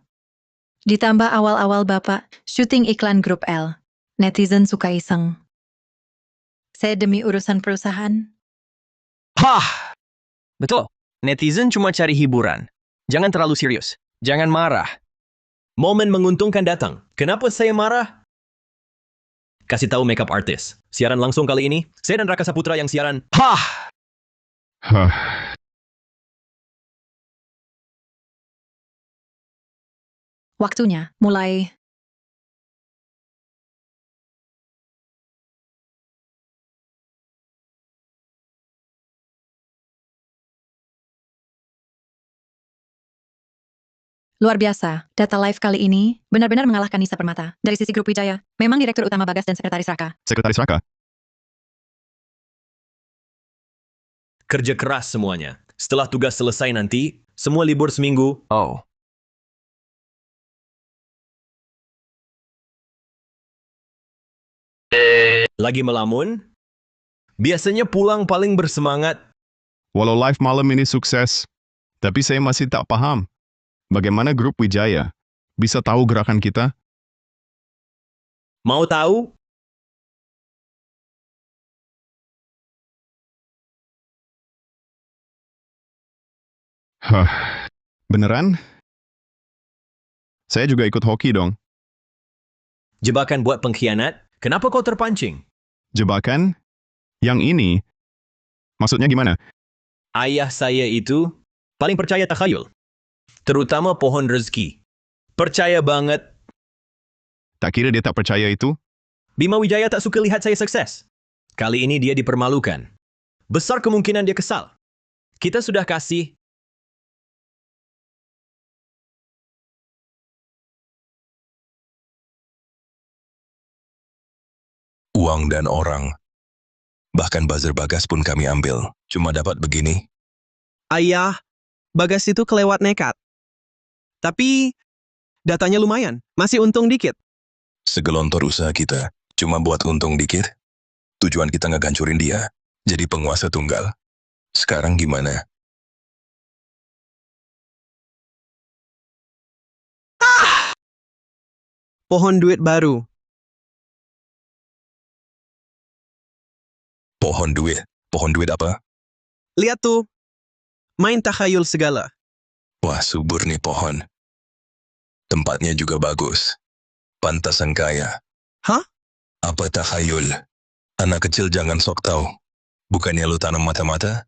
Speaker 5: Ditambah awal-awal Bapak syuting iklan grup L. Netizen suka iseng. Saya demi urusan perusahaan.
Speaker 1: Hah! Betul. Netizen cuma cari hiburan. Jangan terlalu serius. Jangan marah.
Speaker 3: Momen menguntungkan datang. Kenapa saya marah? Kasih tahu makeup artist. Siaran langsung kali ini, saya dan Raka Saputra yang siaran.
Speaker 1: Hah!
Speaker 2: Hah.
Speaker 5: Waktunya mulai. Luar biasa, data live kali ini benar-benar mengalahkan Nisa Permata. Dari sisi grup Wijaya, memang Direktur Utama Bagas dan Sekretaris Raka.
Speaker 2: Sekretaris Raka,
Speaker 3: Kerja keras semuanya. Setelah tugas selesai nanti, semua libur seminggu.
Speaker 1: Oh.
Speaker 3: Lagi melamun? Biasanya pulang paling bersemangat.
Speaker 2: walau live malam ini sukses, tapi saya masih tak paham. Bagaimana grup Wijaya bisa tahu gerakan kita?
Speaker 3: Mau tahu?
Speaker 2: Hah, beneran? Saya juga ikut hoki dong.
Speaker 3: Jebakan buat pengkhianat? Kenapa kau terpancing?
Speaker 2: Jebakan? Yang ini? Maksudnya gimana?
Speaker 3: Ayah saya itu paling percaya takhayul. Terutama pohon rezeki. Percaya banget.
Speaker 2: Tak kira dia tak percaya itu?
Speaker 3: Bima Wijaya tak suka lihat saya sukses. Kali ini dia dipermalukan. Besar kemungkinan dia kesal. Kita sudah kasih.
Speaker 13: Uang dan orang. Bahkan buzzer Bagas pun kami ambil. Cuma dapat begini.
Speaker 12: Ayah, Bagas itu kelewat nekat. Tapi, datanya lumayan. Masih untung dikit.
Speaker 13: Segelontor usaha kita. Cuma buat untung dikit. Tujuan kita ngegancurin dia. Jadi penguasa tunggal. Sekarang gimana?
Speaker 12: Pohon duit baru.
Speaker 13: Pohon duit. Pohon duit apa?
Speaker 12: Lihat tuh. Main takhayul segala.
Speaker 13: Wah, subur nih pohon. Tempatnya juga bagus. Pantasan kaya.
Speaker 12: Hah?
Speaker 13: Apa takhayul? Anak kecil jangan sok tahu. Bukannya lu tanam mata-mata?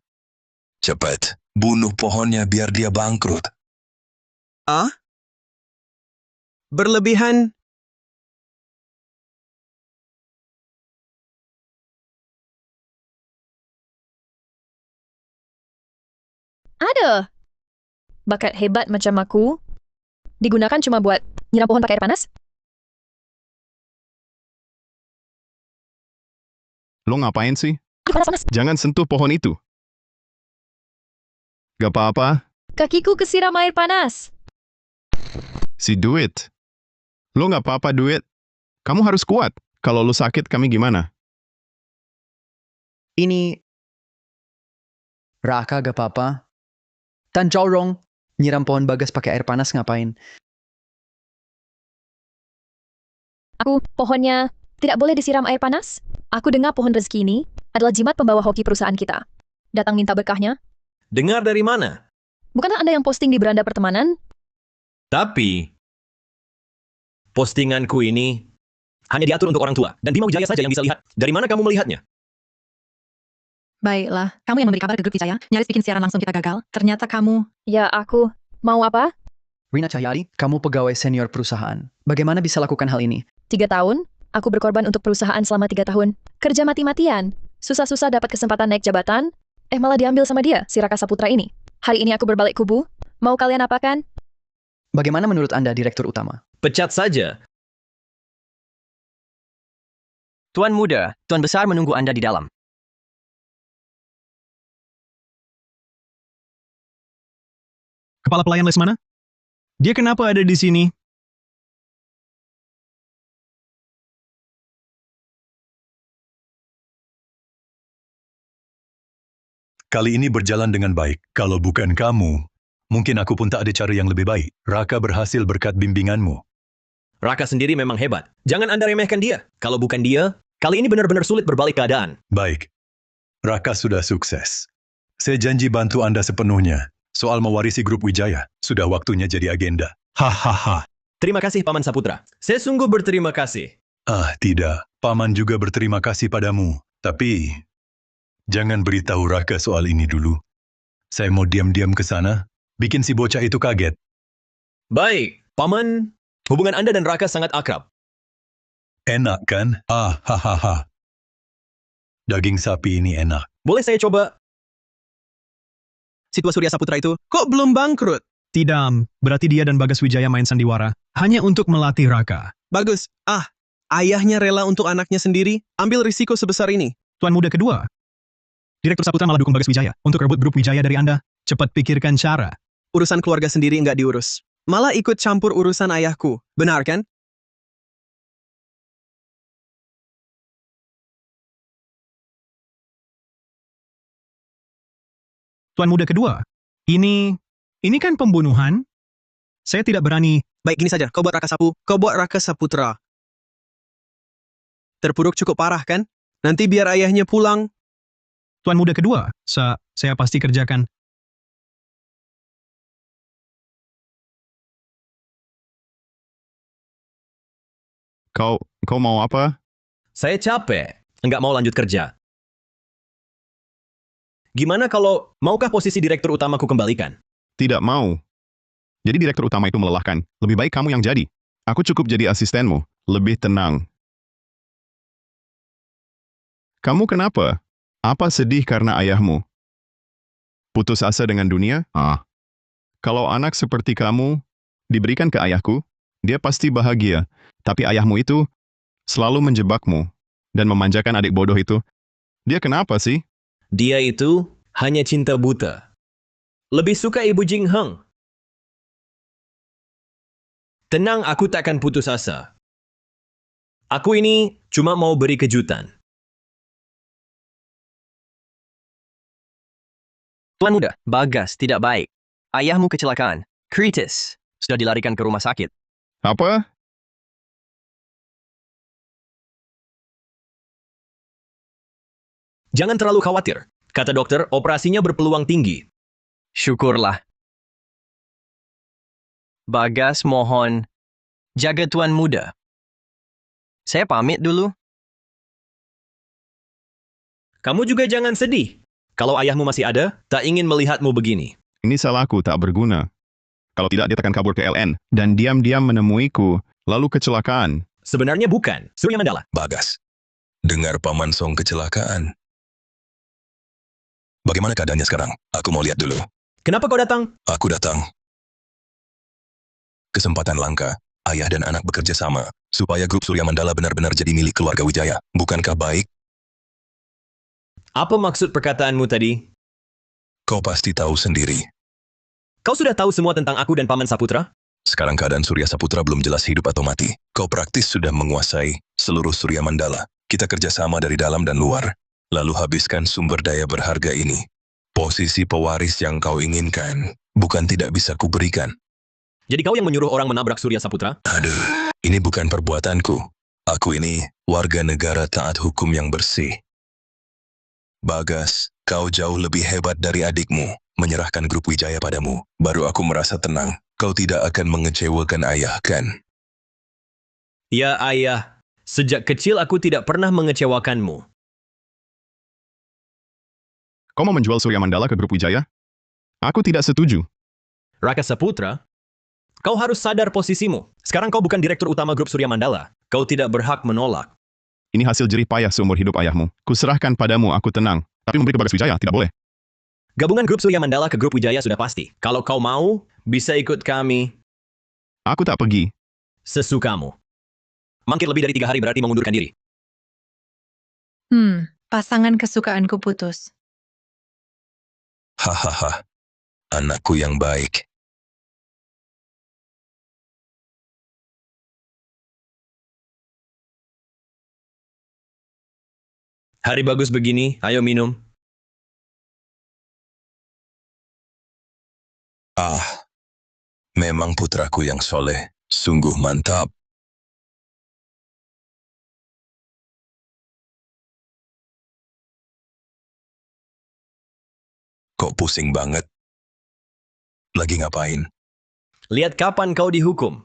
Speaker 13: Cepat, bunuh pohonnya biar dia bangkrut.
Speaker 12: Ah? Berlebihan.
Speaker 4: Ada. Bakat hebat macam aku digunakan cuma buat nyiram pohon pakai air panas?
Speaker 2: Lo ngapain sih?
Speaker 4: Panas-panas.
Speaker 2: Jangan sentuh pohon itu. Gak apa-apa,
Speaker 4: Kakiku kesiram air panas.
Speaker 2: si Duit. Lo gak apa-apa, Duit. Kamu harus kuat. Kalau lo sakit, kami gimana?
Speaker 8: Ini Raka gak apa-apa. Tan Corong, nyiram pohon Bagas pakai air panas ngapain?
Speaker 4: Aku, pohonnya tidak boleh disiram air panas. Aku dengar pohon rezeki ini adalah jimat pembawa hoki perusahaan kita. Datang minta berkahnya.
Speaker 3: Dengar dari mana?
Speaker 4: Bukankah Anda yang posting di beranda pertemanan?
Speaker 3: Tapi, Postinganku ini hanya diatur untuk orang tua, dan Bima Wijaya saja yang bisa lihat. Dari mana kamu melihatnya?
Speaker 5: Baiklah, kamu yang memberi kabar ke grup Wijaya, nyaris bikin siaran langsung kita gagal. Ternyata kamu...
Speaker 4: Ya, aku. Mau apa?
Speaker 8: Rina Cahyadi, kamu pegawai senior perusahaan. Bagaimana bisa lakukan hal ini?
Speaker 4: 3 tahun? Aku berkorban untuk perusahaan selama 3 tahun. Kerja mati-matian. Susah-susah dapat kesempatan naik jabatan. Malah diambil sama dia, si Raka Saputra ini. Hari ini aku berbalik kubu. Mau kalian apakan?
Speaker 8: Bagaimana menurut Anda, Direktur Utama?
Speaker 3: Pecat saja.
Speaker 1: Tuan Muda, Tuan Besar menunggu Anda di dalam.
Speaker 6: Kepala pelayan Lesmana? Dia kenapa ada di sini?
Speaker 13: Kali ini berjalan dengan baik. Kalau bukan kamu, mungkin aku pun tak ada cara yang lebih baik. Raka berhasil berkat bimbinganmu.
Speaker 3: Raka sendiri memang hebat. Jangan Anda remehkan dia. Kalau bukan dia, kali ini benar-benar sulit berbalik keadaan.
Speaker 13: Baik. Raka sudah sukses. Saya janji bantu Anda sepenuhnya. Soal mewarisi grup Wijaya, sudah waktunya jadi agenda. Hahaha.
Speaker 3: Terima kasih, Paman Saputra. Saya sungguh berterima kasih.
Speaker 13: Ah, tidak. Paman juga berterima kasih padamu. Tapi, jangan beritahu Raka soal ini dulu. Saya mau diam-diam ke sana, bikin si bocah itu kaget.
Speaker 3: Baik, Paman. Hubungan Anda dan Raka sangat akrab.
Speaker 13: Enak kan? Ah, hahaha. Daging sapi ini enak.
Speaker 3: Boleh saya coba?
Speaker 12: Si tua Surya Saputra itu kok belum bangkrut?
Speaker 6: Tidak, berarti dia dan Bagas Wijaya main sandiwara hanya untuk melatih Raka.
Speaker 12: Bagus. Ayahnya rela untuk anaknya sendiri ambil risiko sebesar ini.
Speaker 6: Tuan Muda kedua. Direktur Saputra malah dukung Bagas Wijaya untuk rebut grup Wijaya dari Anda. Cepat pikirkan cara.
Speaker 12: Urusan keluarga sendiri nggak diurus. Malah ikut campur urusan ayahku. Benar kan?
Speaker 6: Tuan Muda kedua. Ini kan pembunuhan. Saya tidak berani.
Speaker 12: Baik, gini saja. Kau buat Raka Saputra. Terpuruk cukup parah kan? Nanti biar ayahnya pulang.
Speaker 6: Tuan Muda kedua. Saya pasti kerjakan.
Speaker 2: Kau mau apa?
Speaker 3: Saya capek. Nggak mau lanjut kerja. Gimana kalau maukah posisi direktur utamaku kembalikan?
Speaker 2: Tidak mau. Jadi direktur utama itu melelahkan. Lebih baik kamu yang jadi. Aku cukup jadi asistenmu. Lebih tenang. Kamu kenapa? Apa sedih karena ayahmu? Putus asa dengan dunia? Kalau anak seperti kamu diberikan ke ayahku, dia pasti bahagia. Tapi ayahmu itu selalu menjebakmu dan memanjakan adik bodoh itu. Dia kenapa sih?
Speaker 3: Dia itu hanya cinta buta. Lebih suka Ibu Jing Heng. Tenang, aku takkan putus asa. Aku ini cuma mau beri kejutan.
Speaker 1: Tuan Muda, Bagas tidak baik. Ayahmu kecelakaan. Kritis. Sudah dilarikan ke rumah sakit.
Speaker 2: Apa?
Speaker 3: Jangan terlalu khawatir. Kata dokter, operasinya berpeluang tinggi.
Speaker 1: Syukurlah. Bagas, mohon. Jaga Tuan Muda. Saya pamit dulu.
Speaker 3: Kamu juga jangan sedih. Kalau ayahmu masih ada, tak ingin melihatmu begini.
Speaker 2: Ini salahku, tak berguna. Kalau tidak, dia akan kabur ke LN dan diam-diam menemuiku, lalu kecelakaan.
Speaker 3: Sebenarnya bukan. Surya Mandala.
Speaker 13: Bagas. Dengar Paman Song kecelakaan. Bagaimana keadaannya sekarang? Aku mau lihat dulu.
Speaker 3: Kenapa kau datang?
Speaker 13: Aku datang. Kesempatan langka. Ayah dan anak bekerja sama, supaya grup Surya Mandala benar-benar jadi milik keluarga Wijaya. Bukankah baik?
Speaker 3: Apa maksud perkataanmu tadi?
Speaker 13: Kau pasti tahu sendiri.
Speaker 3: Kau sudah tahu semua tentang aku dan Paman Saputra?
Speaker 13: Sekarang keadaan Surya Saputra belum jelas hidup atau mati. Kau praktis sudah menguasai seluruh Surya Mandala. Kita kerjasama dari dalam dan luar. Lalu habiskan sumber daya berharga ini. Posisi pewaris yang kau inginkan, bukan tidak bisa kuberikan.
Speaker 3: Jadi kau yang menyuruh orang menabrak Surya Saputra?
Speaker 13: Aduh, ini bukan perbuatanku. Aku ini warga negara taat hukum yang bersih. Bagas, kau jauh lebih hebat dari adikmu. Menyerahkan grup Wijaya padamu, baru aku merasa tenang. Kau tidak akan mengecewakan ayah, kan?
Speaker 3: Ya ayah, sejak kecil aku tidak pernah mengecewakanmu.
Speaker 2: Kau mau menjual Surya Mandala ke grup Wijaya? Aku tidak setuju.
Speaker 3: Raka Saputra, kau harus sadar posisimu. Sekarang kau bukan direktur utama grup Surya Mandala. Kau tidak berhak menolak.
Speaker 2: Ini hasil jerih payah seumur hidup ayahmu. Kuserahkan padamu, aku tenang. Tapi memberi ke Bagas Wijaya, tidak boleh.
Speaker 3: Gabungan grup Surya Mandala ke grup Wijaya sudah pasti. Kalau kau mau, bisa ikut kami.
Speaker 2: Aku tak pergi.
Speaker 3: Sesukamu. Mangkir lebih dari 3 hari berarti mengundurkan diri.
Speaker 5: Pasangan kesukaanku putus.
Speaker 13: Hahaha, anakku yang baik.
Speaker 3: Hari bagus begini, ayo minum.
Speaker 13: Ah, memang putraku yang soleh, sungguh mantap. Kok pusing banget? Lagi ngapain?
Speaker 3: Lihat kapan kau dihukum.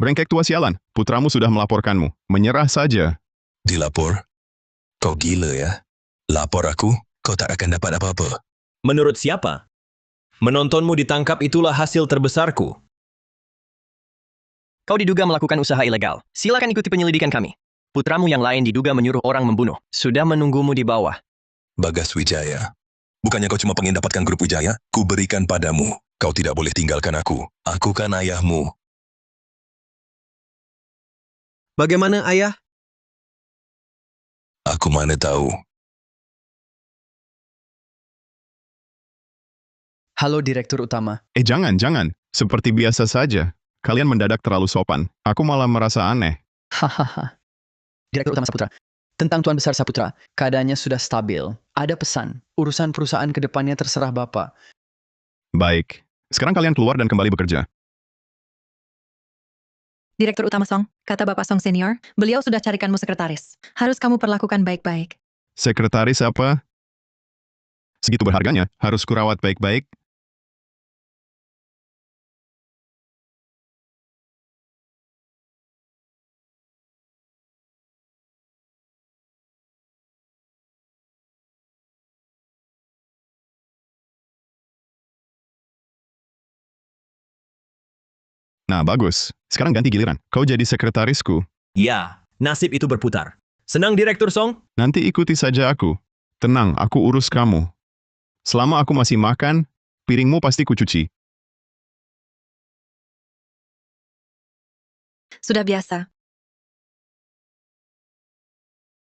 Speaker 2: Brengkek tua sialan, putramu sudah melaporkanmu. Menyerah saja.
Speaker 13: Dilapor? Kau gila ya? Lapor aku, kau tak akan dapat apa-apa.
Speaker 3: Menurut siapa? Menontonmu ditangkap itulah hasil terbesarku.
Speaker 1: Kau diduga melakukan usaha ilegal. Silakan ikuti penyelidikan kami. Putramu yang lain diduga menyuruh orang membunuh. Sudah menunggumu di bawah.
Speaker 13: Bagas Wijaya. Bukannya kau cuma pengen dapatkan grup Wijaya? Ku berikan padamu. Kau tidak boleh tinggalkan aku. Aku kan ayahmu.
Speaker 12: Bagaimana, Ayah?
Speaker 13: Aku mana tahu.
Speaker 8: Halo Direktur Utama.
Speaker 2: Jangan. Seperti biasa saja. Kalian mendadak terlalu sopan. Aku malah merasa aneh.
Speaker 8: Hahaha. Direktur Utama Saputra. Tentang Tuan Besar Saputra, keadaannya sudah stabil. Ada pesan. Urusan perusahaan ke depannya terserah Bapak.
Speaker 2: Baik. Sekarang kalian keluar dan kembali bekerja.
Speaker 5: Direktur Utama Song, kata Bapak Song Senior, beliau sudah carikanmu sekretaris. Harus kamu perlakukan baik-baik.
Speaker 2: Sekretaris apa? Segitu berharganya, harus kurawat baik-baik. Nah, bagus. Sekarang ganti giliran. Kau jadi sekretarisku.
Speaker 3: Ya, nasib itu berputar. Senang Direktur Song?
Speaker 2: Nanti ikuti saja aku. Tenang, aku urus kamu. Selama aku masih makan, piringmu pasti kucuci.
Speaker 5: Sudah biasa.